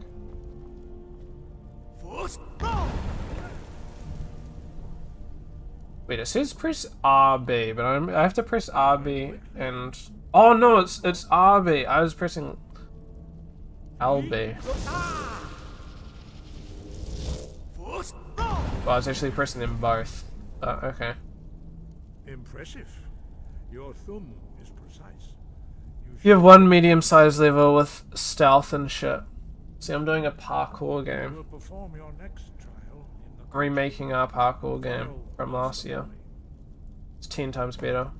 Wait, it says press RB, but I have to press RB and... Oh no, it's RB. I was pressing LB. Well, I was actually pressing them both. Okay. Impressive. Your thumb is precise. You have 1 medium-sized level with stealth and shit. See, I'm doing a parkour game. Will perform your next trial in the Remaking our parkour game from last year. It's 10 times better.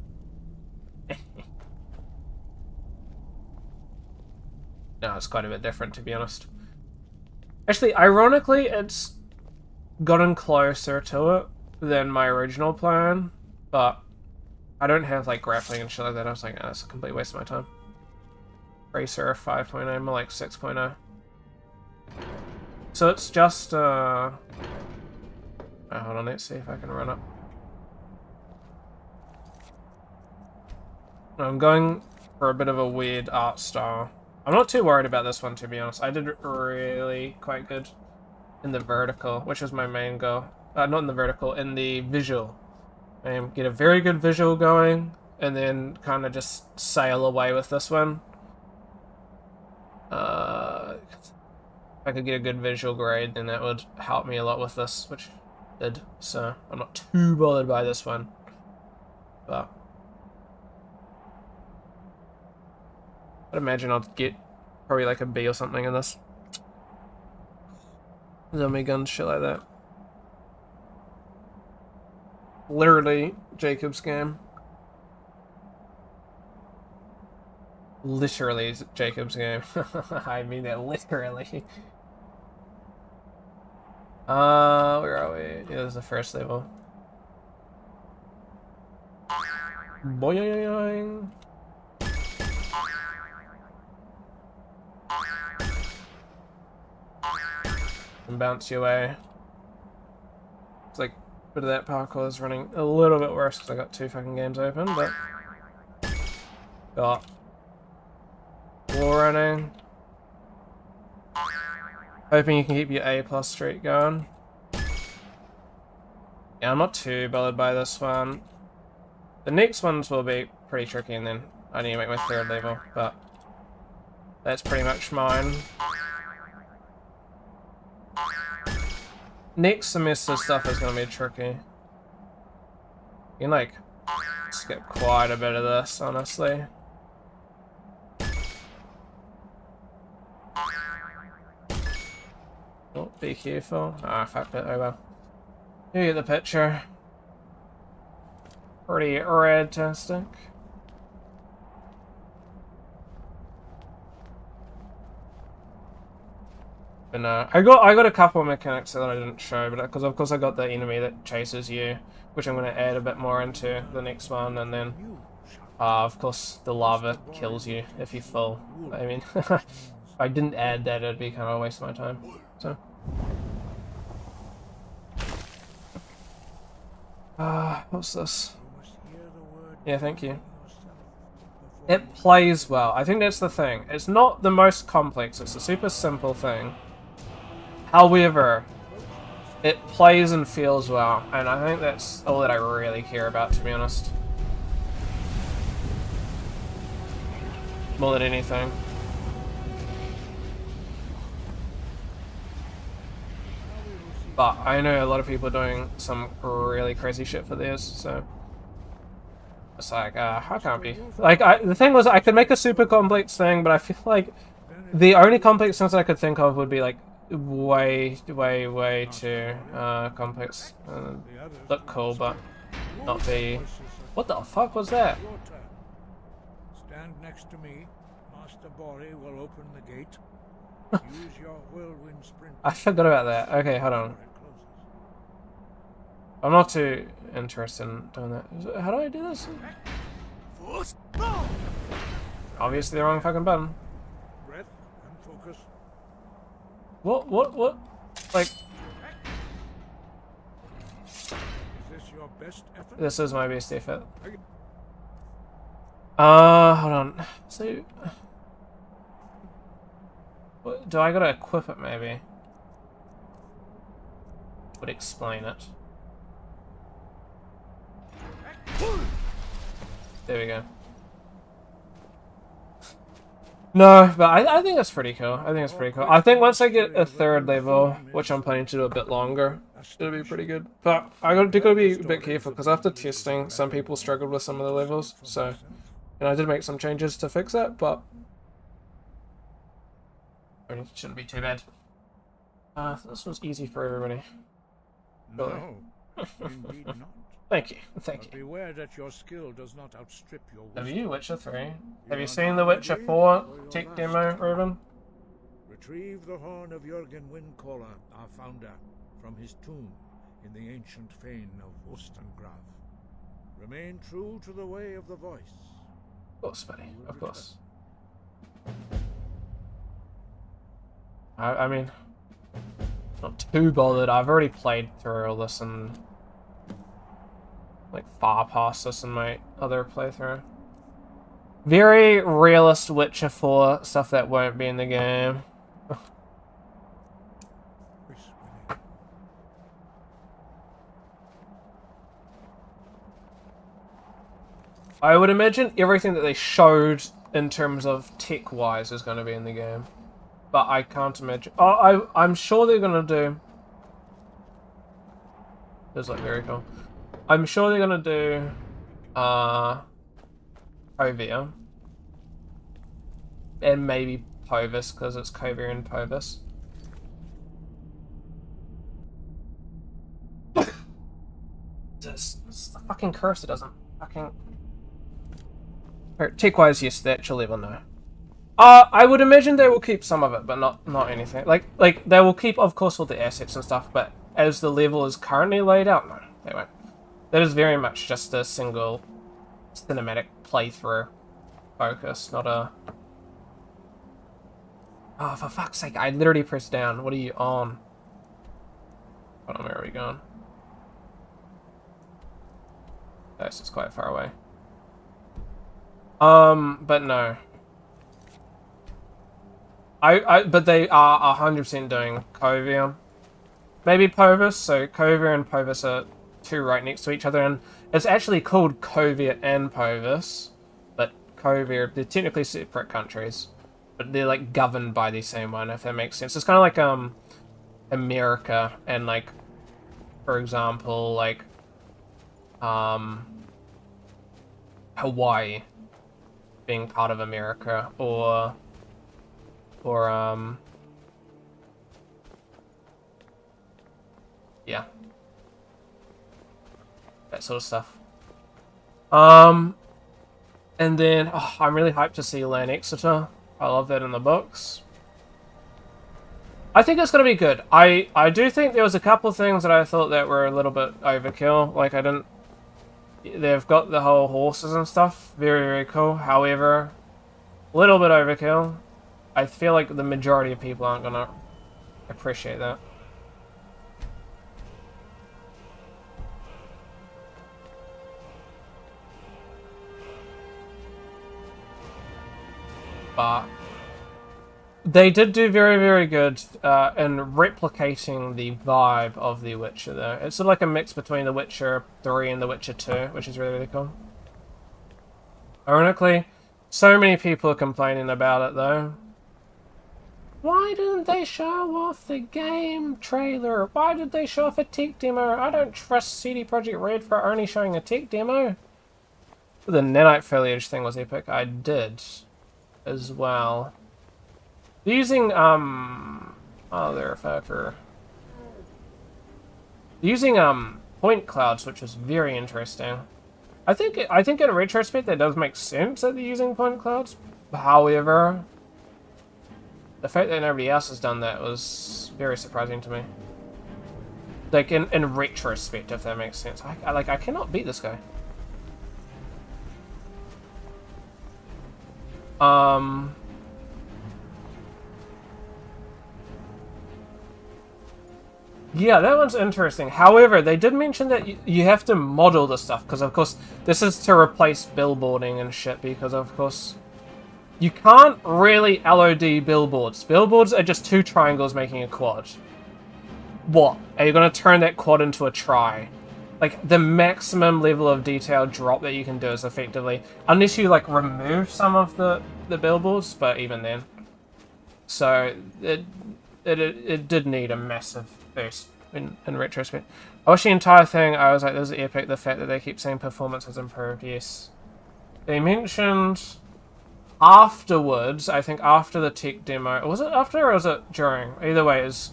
No, it's quite a bit different, to be honest. Actually, ironically, it's gotten closer to it than my original plan, but I don't have like grappling and shit like that. I was like, oh, that's a complete waste of my time. Racer 5.0, more like 6.0. So it's just oh, hold on, let's see if I can run up. I'm going for a bit of a weird art style. I'm not too worried about this one, to be honest. I did really quite good in the vertical, which was my main goal. Not in the vertical, in the visual. Get a very good visual going, and then kind of just sail away with this one. If I could get a good visual grade, then that would help me a lot with this, which it did. So I'm not too bothered by this one. But I'd imagine I'd get probably like a B or something in this. Zombie guns, shit like that. Literally Jacob's game. Literally Jacob's game. I mean that literally. Where are we? Yeah, this is the first level. Boing. And bounce you away. It's like a bit of that parkour is running a little bit worse because I got 2 fucking games open, but got wall running. Hoping you can keep your A+ streak going. Yeah, I'm not too bothered by this one. The next ones will be pretty tricky, and then I need to make my 3rd level, but that's pretty much mine. Next semester stuff is going to be tricky. You can like skip quite a bit of this, honestly. Oh, be careful. Ah, fuck it, oh well. You get the picture. Pretty fantastic. But no, I got a couple of mechanics that I didn't show, but because of course I got the enemy that chases you, which I'm going to add a bit more into the next one, and then of course the lava kills you if you fall. I mean, if I didn't add that, it'd be kind of a waste of my time. So, what's this? Yeah, thank you. It plays well. I think that's the thing. It's not the most complex. It's a super simple thing. However, it plays and feels well, and I think that's all that I really care about, to be honest. More than anything. But I know a lot of people are doing some really crazy shit for theirs, so it's like, I can't be. Like, the thing was, I could make a super complex thing, but I feel like the only complex things that I could think of would be like way too complex. Look cool, but not be. What the fuck was that? Stand next to me. Master Bori will open the gate. Use your whirlwind sprint. I forgot about that. Okay, hold on. I'm not too interested in doing that. How do I do this? Obviously the wrong fucking button. Breath and focus. What? Like... your best effort? This is my best effort. I- Hold on. So, do I gotta equip it maybe? Would explain it. There we go. No, but I think it's pretty cool. I think it's pretty cool. I think once I get a third level, which I'm planning to do a bit longer, it'll be pretty good. But I gotta be a bit careful because after testing, some people struggled with some of the levels. So, and I did make some changes to fix that, but it shouldn't be too bad. This was easy for everybody. No, indeed not. Thank you, thank But you. beware that your skill does not outstrip your Have wisdom. you Witcher 3? Have you seen the Witcher 4 tech demo, Ruben? Retrieve the horn of Jürgen Windcaller, our founder, from his tomb in the ancient fane of Ostengrave. Remain true to the way of the voice. Of course, buddy, of course. I mean, not too bothered. I've already played through all this and like far past this in my other playthrough. Very realist Witcher 4 stuff that won't be in the game. I would imagine everything that they showed in terms of tech-wise is going to be in the game. But I can't imagine... Oh, I'm sure they're going to do... This is like very cool. I'm sure they're going to do... Kovir. And maybe Povis, because it's Kovir and Povis. It's the fucking curse, it doesn't fucking... Tech-wise, yes, the actual level, no. I would imagine they will keep some of it, but not anything. Like they will keep, of course, all the assets and stuff, but as the level is currently laid out, no, they won't. That is very much just a single cinematic playthrough focus, not a... Oh, for fuck's sake, I literally pressed down. What are you on? Hold on, where are we going? This is quite far away. But no. But they are 100% doing Kovir. Maybe Povis, so Kovir and Povis are two right next to each other, and it's actually called Kovir and Povis, but Kovir, they're technically separate countries, but they're like governed by the same one, if that makes sense. It's kind of like, America, and like, for example, like, Hawaii being part of America, or yeah, that sort of stuff. And then I'm really hyped to see Lan Exeter. I love that in the books. I think it's gonna be good. I do think there was a couple things that I thought that were a little bit overkill. Like they've got the whole horses and stuff. Very, very cool. However, a little bit overkill. I feel like the majority of people aren't gonna appreciate that. But they did do very, very good in replicating the vibe of The Witcher, though. It's sort of like a mix between The Witcher 3 and The Witcher 2, which is really, really cool. Ironically, so many people are complaining about it, though. Why didn't they show off the game trailer? Why did they show off a tech demo? I don't trust CD Projekt Red for only showing a tech demo. The nanite foliage thing was epic. I did as well. Using motherfucker. Using point clouds, which was very interesting. I think in retrospect that does make sense that they're using point clouds. However, the fact that nobody else has done that was very surprising to me. Like in retrospect, if that makes sense. I cannot beat this guy. Yeah, that one's interesting. However, they did mention that you have to model the stuff, because of course this is to replace billboarding and shit, because of course you can't really LOD billboards. Billboards are just two triangles making a quad. What? Are you going to turn that quad into a tri? Like, the maximum level of detail drop that you can do is effectively, unless you like remove some of the billboards, but even then. So it did need a massive boost in retrospect. I watched the entire thing, I was like, this is epic. The fact that they keep saying performance has improved, yes. They mentioned afterwards, I think after the tech demo, was it after or was it during? Either way, is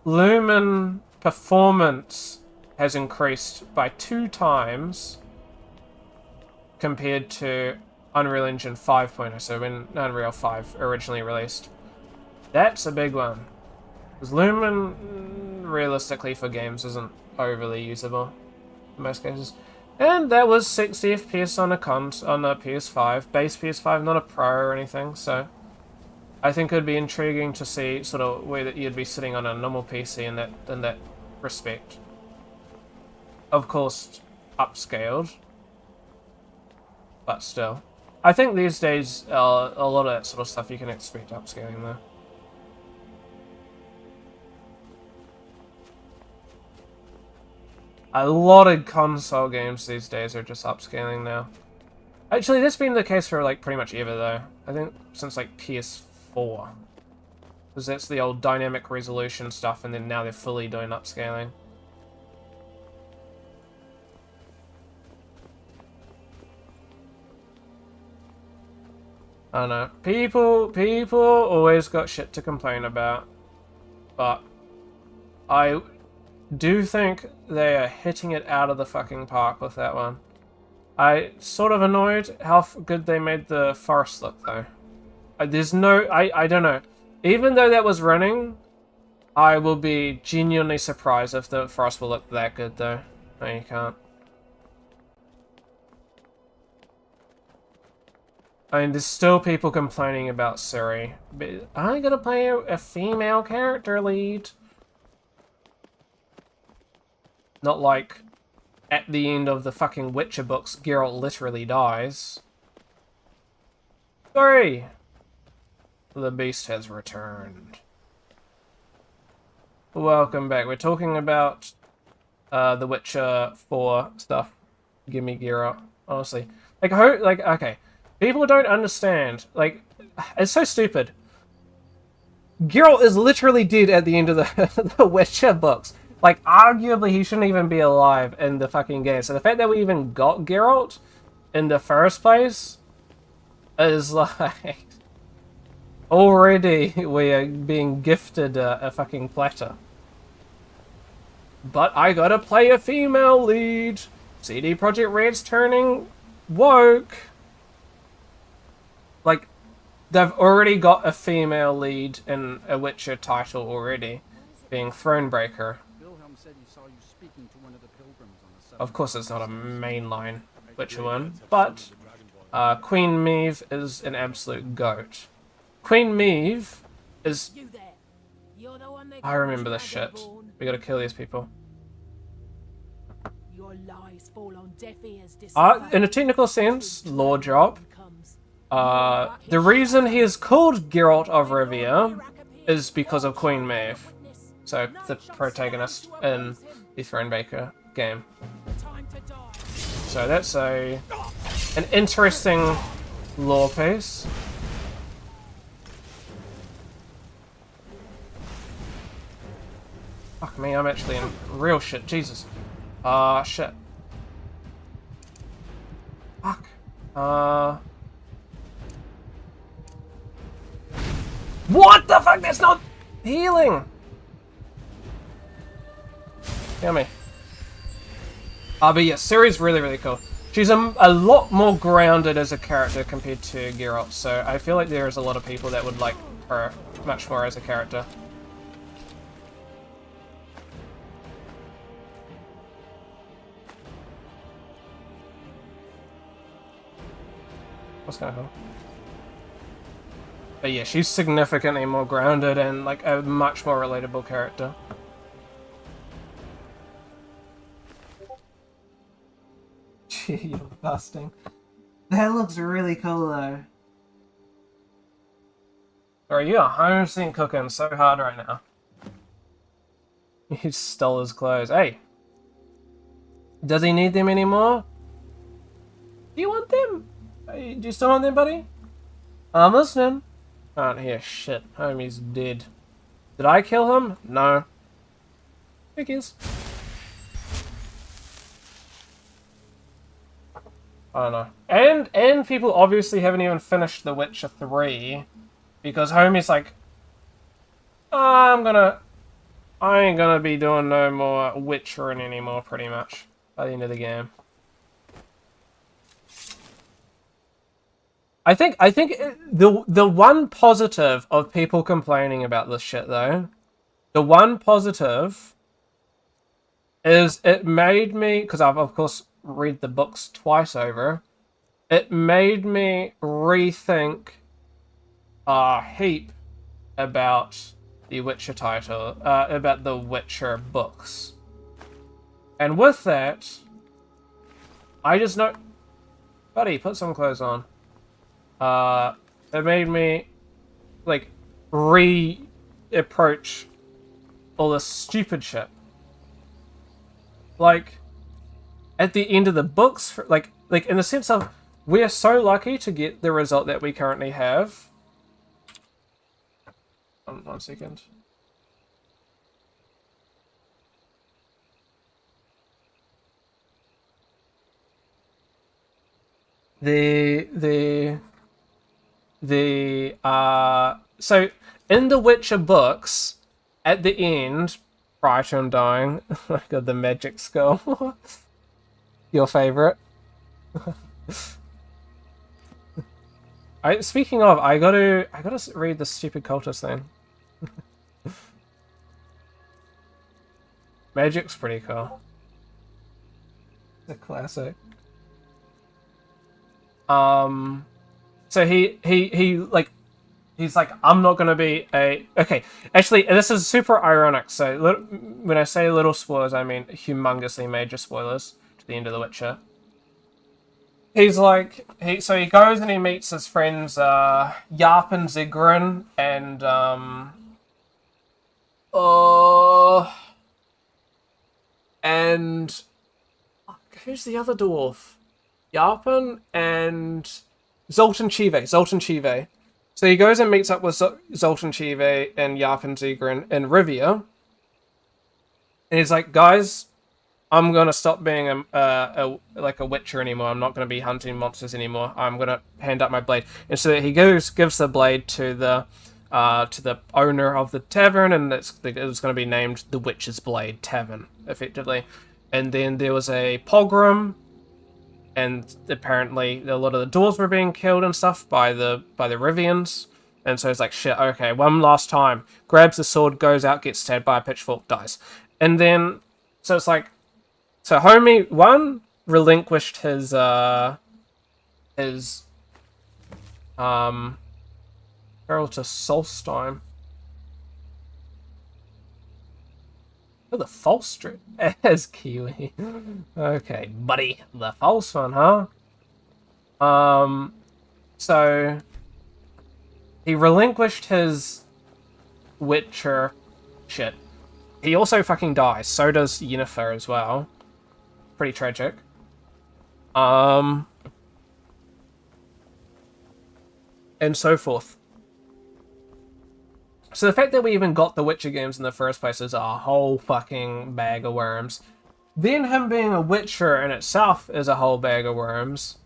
Lumen performance has increased by 2 times compared to Unreal Engine 5.0, so when Unreal 5 originally released. That's a big one. Because Lumen, realistically for games, isn't overly usable in most cases. And that was 60 FPS on a PS5, base PS5, not a Pro or anything, so I think it would be intriguing to see sort of where that you'd be sitting on a normal PC in that respect. Of course, upscaled, but still. I think these days, a lot of that sort of stuff you can expect upscaling though. A lot of console games these days are just upscaling now. Actually, that's been the case for like pretty much ever though. I think since like PS4. Because that's the old dynamic resolution stuff, and then now they're fully doing upscaling. I don't know. People always got shit to complain about. But I do think they are hitting it out of the fucking park with that one. I sort of annoyed how good they made the forest look though. There's no, I don't know. Even though that was running, I will be genuinely surprised if the forest will look that good though. No, you can't. I mean, there's still people complaining about Siri. But I'm gonna play a female character lead. Not like at the end of the fucking Witcher books, Geralt literally dies. Sorry! The beast has returned. Welcome back. We're talking about the Witcher 4 stuff. Gimme Geralt, honestly. Okay. People don't understand. Like, it's so stupid. Geralt is literally dead at the end of the Witcher books. Like, arguably, he shouldn't even be alive in the fucking game. So the fact that we even got Geralt in the first place is like... Already we are being gifted a fucking platter. But I gotta play a female lead. CD Projekt Red's turning woke. Like, they've already got a female lead in a Witcher title already, being Thronebreaker. Of course it's not a mainline Witcher one, but Queen Maeve is an absolute goat. Queen Maeve is... I remember this shit. We gotta kill these people. In a technical sense, lore drop. The reason he is called Geralt of Rivia is because of Queen Maeve. So, the protagonist in the Thronebreaker game. So that's an interesting lore piece. Fuck me, I'm actually in real shit. Jesus. Shit. Fuck. What the fuck? That's not healing! Kill me. But yeah, Ciri's really, really cool. She's a lot more grounded as a character compared to Geralt, so I feel like there's a lot of people that would like her much more as a character. What's going on? But yeah, she's significantly more grounded and like a much more relatable character. You're busting. That looks really cool though. Bro, you are home cooking so hard right now. He stole his clothes. Hey! Does he need them anymore? Do you want them? Hey, do you still want them, buddy? I'm listening. Can't hear shit. Homie's dead. Did I kill him? No. Who cares? I don't know. And people obviously haven't even finished The Witcher 3 because homie's like, I ain't gonna be doing no more Witchering anymore, pretty much, by the end of the game. I think the one positive of people complaining about this shit though, the one positive is it made me, because I've of course read the books twice over, it made me rethink a heap about the Witcher title, about the Witcher books. And with that, I just know... Buddy, put some clothes on. It made me, like, re-approach all this stupid shit. Like, at the end of the books, like in the sense of, we are so lucky to get the result that we currently have. 1 second. So in the Witcher books, at the end, prior to him dying, I got the magic skull. Your favorite. Speaking of, I gotta read the stupid cultist thing. Magic's pretty cool. It's a classic. So he's like, I'm not gonna be a... Okay, actually, this is super ironic. So when I say little spoilers, I mean humongously major spoilers to the end of The Witcher. He's like, so he goes and he meets his friends, Yarp and Ziggurin, and and who's the other dwarf? Yarpen and Zoltan Chive. So he goes and meets up with Zoltan Chive and Yarpen Ziggurin in Rivia. And he's like, guys, I'm gonna stop being a witcher anymore. I'm not gonna be hunting monsters anymore. I'm gonna hand up my blade. And so he gives the blade to the owner of the tavern, and it's gonna be named the Witcher's Blade Tavern, effectively. And then there was a pogrom, and apparently a lot of the dwarves were being killed and stuff by the Rivians. And so it's like, shit, okay, one last time. Grabs the sword, goes out, gets stabbed by a pitchfork, dies. And then, so it's like, so homie, one, relinquished his Herald to Solstheim. Oh, the false strip as Kiwi. Okay, buddy, the false one, huh? So he relinquished his Witcher shit. He also fucking dies. So does Yennefer as well. Pretty tragic. And so forth. So the fact that we even got the Witcher games in the first place is a whole fucking bag of worms. Then him being a Witcher in itself is a whole bag of worms.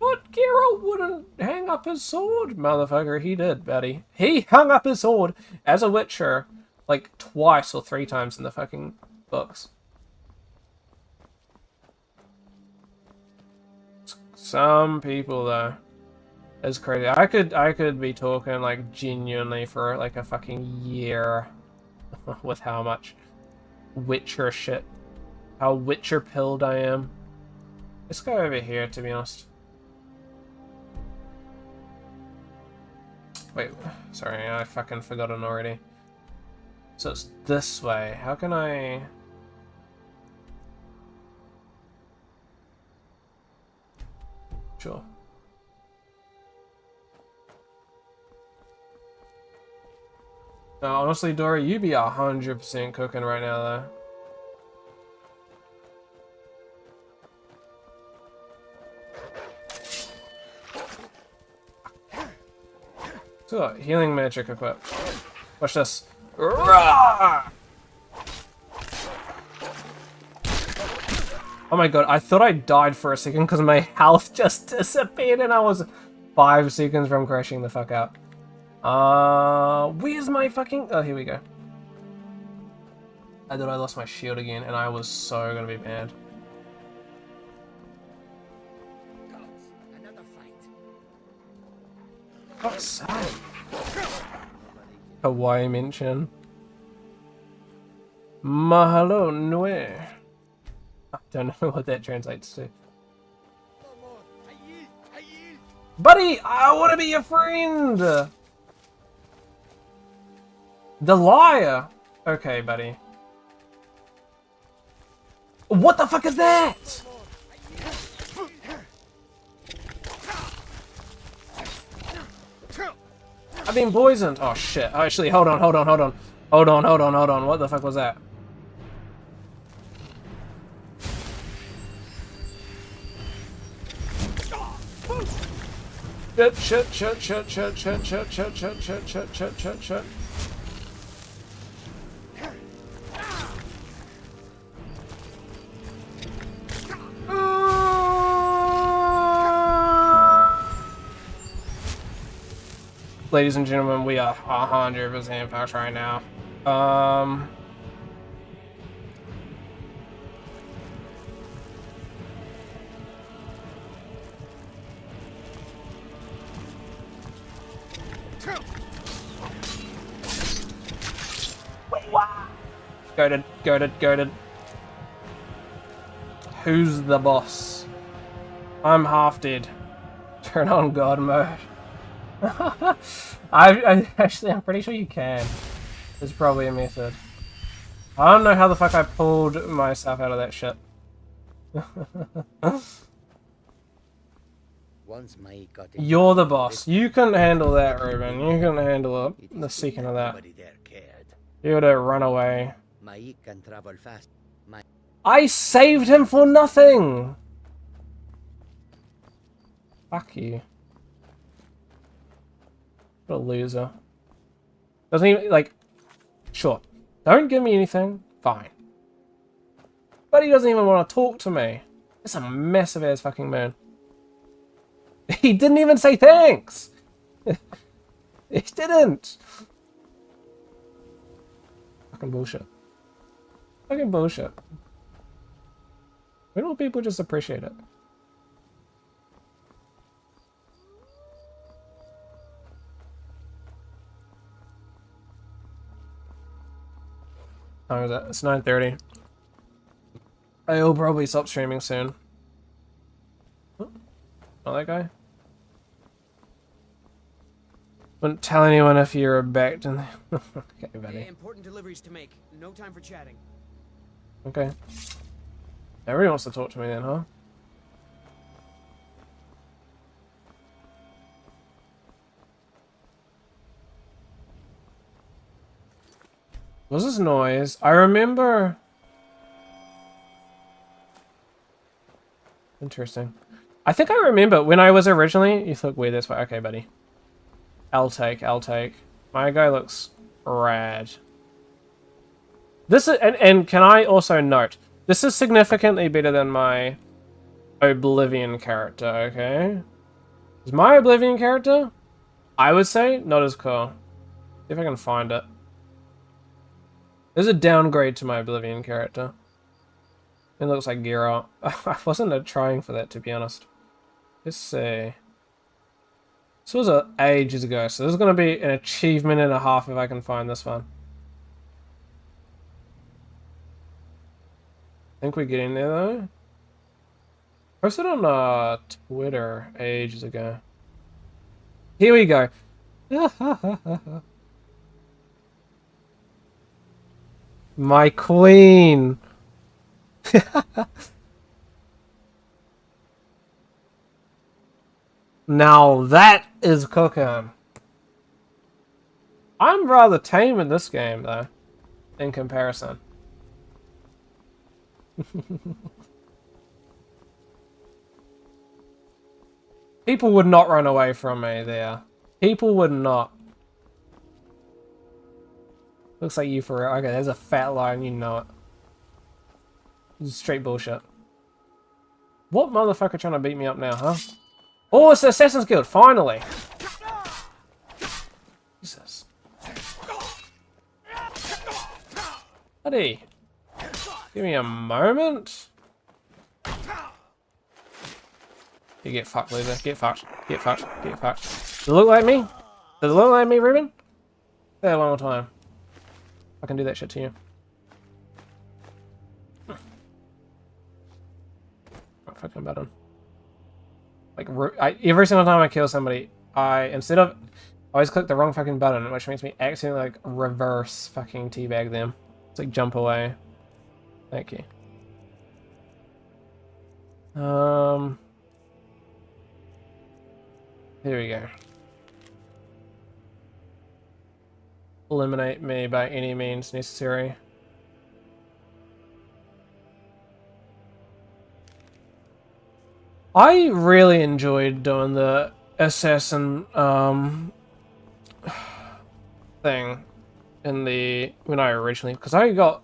But Geralt wouldn't hang up his sword, motherfucker. He did, buddy. He hung up his sword as a Witcher like twice or 3 times in the fucking books. Some people though. It's crazy. I could be talking like genuinely for like a fucking year with how much Witcher shit, how Witcher pilled I am. Let's go over here, to be honest. Wait, sorry, I fucking forgotten already. So it's this way. How can I... Sure. No, honestly, Dory, you be 100% cooking right now, though. Still got healing magic equipped. Watch this. Rah! Oh my god, I thought I died for a second because my health just disappeared and I was 5 seconds from crashing the fuck out. Where's my fucking... Oh, here we go. I thought I lost my shield again and I was so gonna be bad. Fuck's sake. Hawaii mention. Mahalo nui. I don't know what that translates to. Buddy, I want to be your friend! The liar! Okay, buddy. What the fuck is that? I've been poisoned! Oh shit, actually, hold on. What the fuck was that? Shit. Ladies and gentlemen, we are 100% fucked right now. Goated. Who's the boss? I'm half dead. Turn on God mode. I'm pretty sure you can. There's probably a method. I don't know how the fuck I pulled myself out of that shit. You're the boss. You can handle that, Ruben. You can handle it. The second of that. You gotta run away. I saved him for nothing! Fuck you. What a loser. Doesn't even, like... Sure. Don't give me anything. Fine. But he doesn't even want to talk to me. It's a massive ass fucking moon. He didn't even say thanks! He didn't! Fucking bullshit. Fucking bullshit. Why don't people just appreciate it? How is that? It's 9:30. I'll probably stop streaming soon. Oh, not that guy. Wouldn't tell anyone if you're back to the... Okay, buddy. Important deliveries to make. No time for chatting. Okay. Everyone wants to talk to me then, huh? What's this noise? I remember... Interesting. I think I remember when I was originally... You look weird this way. Okay, buddy. I'll take. My guy looks rad. This is... And can I also note... This is significantly better than my Oblivion character, okay? Is my Oblivion character, I would say, not as cool. See if I can find it. There's a downgrade to my Oblivion character. It looks like Geralt. I wasn't trying for that, to be honest. Let's see. This was ages ago, so this is going to be an achievement and a half if I can find this one. I think we're getting there, though. Posted on Twitter ages ago. Here we go. My queen. Now that is cooking. I'm rather tame in this game, though, in comparison. People would not run away from me there. People would not. Looks like you for real. Okay, there's a fat line, you know it. This is straight bullshit. What motherfucker trying to beat me up now, huh? Oh, it's the Assassin's Guild, finally! Jesus. Buddy. Give me a moment. You get fucked, loser. Get fucked. Get fucked. Get fucked. Does it look like me? Does it look like me, Ruben? Say it one more time. I can do that shit to you. Oh, fucking button. Like, every single time I kill somebody, instead of, I always click the wrong fucking button, which makes me accidentally, like, reverse fucking teabag them. It's like, jump away. Thank you. Here we go. Eliminate me by any means necessary. I really enjoyed doing the assassin thing when I originally, because I got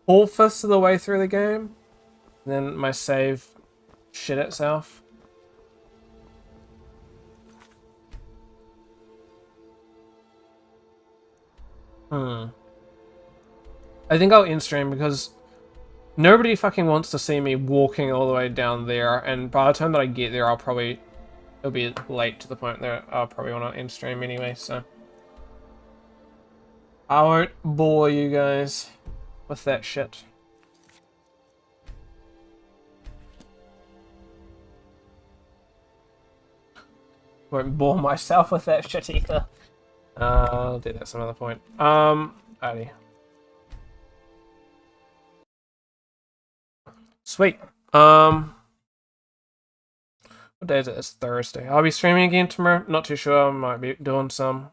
4/5 of the way through the game, and then my save shit itself. I think I'll end stream because nobody fucking wants to see me walking all the way down there, and by the time that I get there, it'll be late to the point that I'll probably want to end stream anyway, so I won't bore you guys with that shit. Won't bore myself with that shit either. I'll do that some other point. Alrighty. Sweet. What day is it? It's Thursday. I'll be streaming again tomorrow. Not too sure. I might be doing some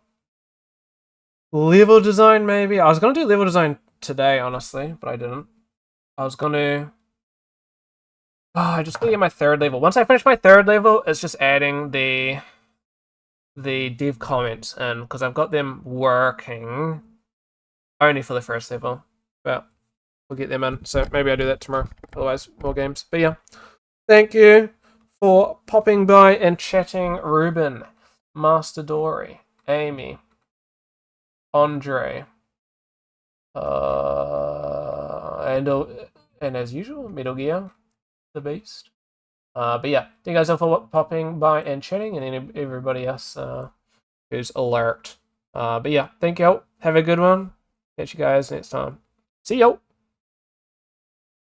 level design, maybe. I was gonna do level design today, honestly, but I didn't. I was gonna... I just gotta get my 3rd level. Once I finish my 3rd level, it's just adding the div comments in, because I've got them working only for the 1st level, but we'll get them in, so maybe I'll do that tomorrow. Otherwise, more games. But yeah, thank you for popping by and chatting, Ruben, Master Dory, Amy, Andre, and as usual, Metal Gear, the Beast. But yeah, thank you guys all for popping by and chatting, and everybody else who's alert. But yeah, thank you all. Have a good one. Catch you guys next time. See you.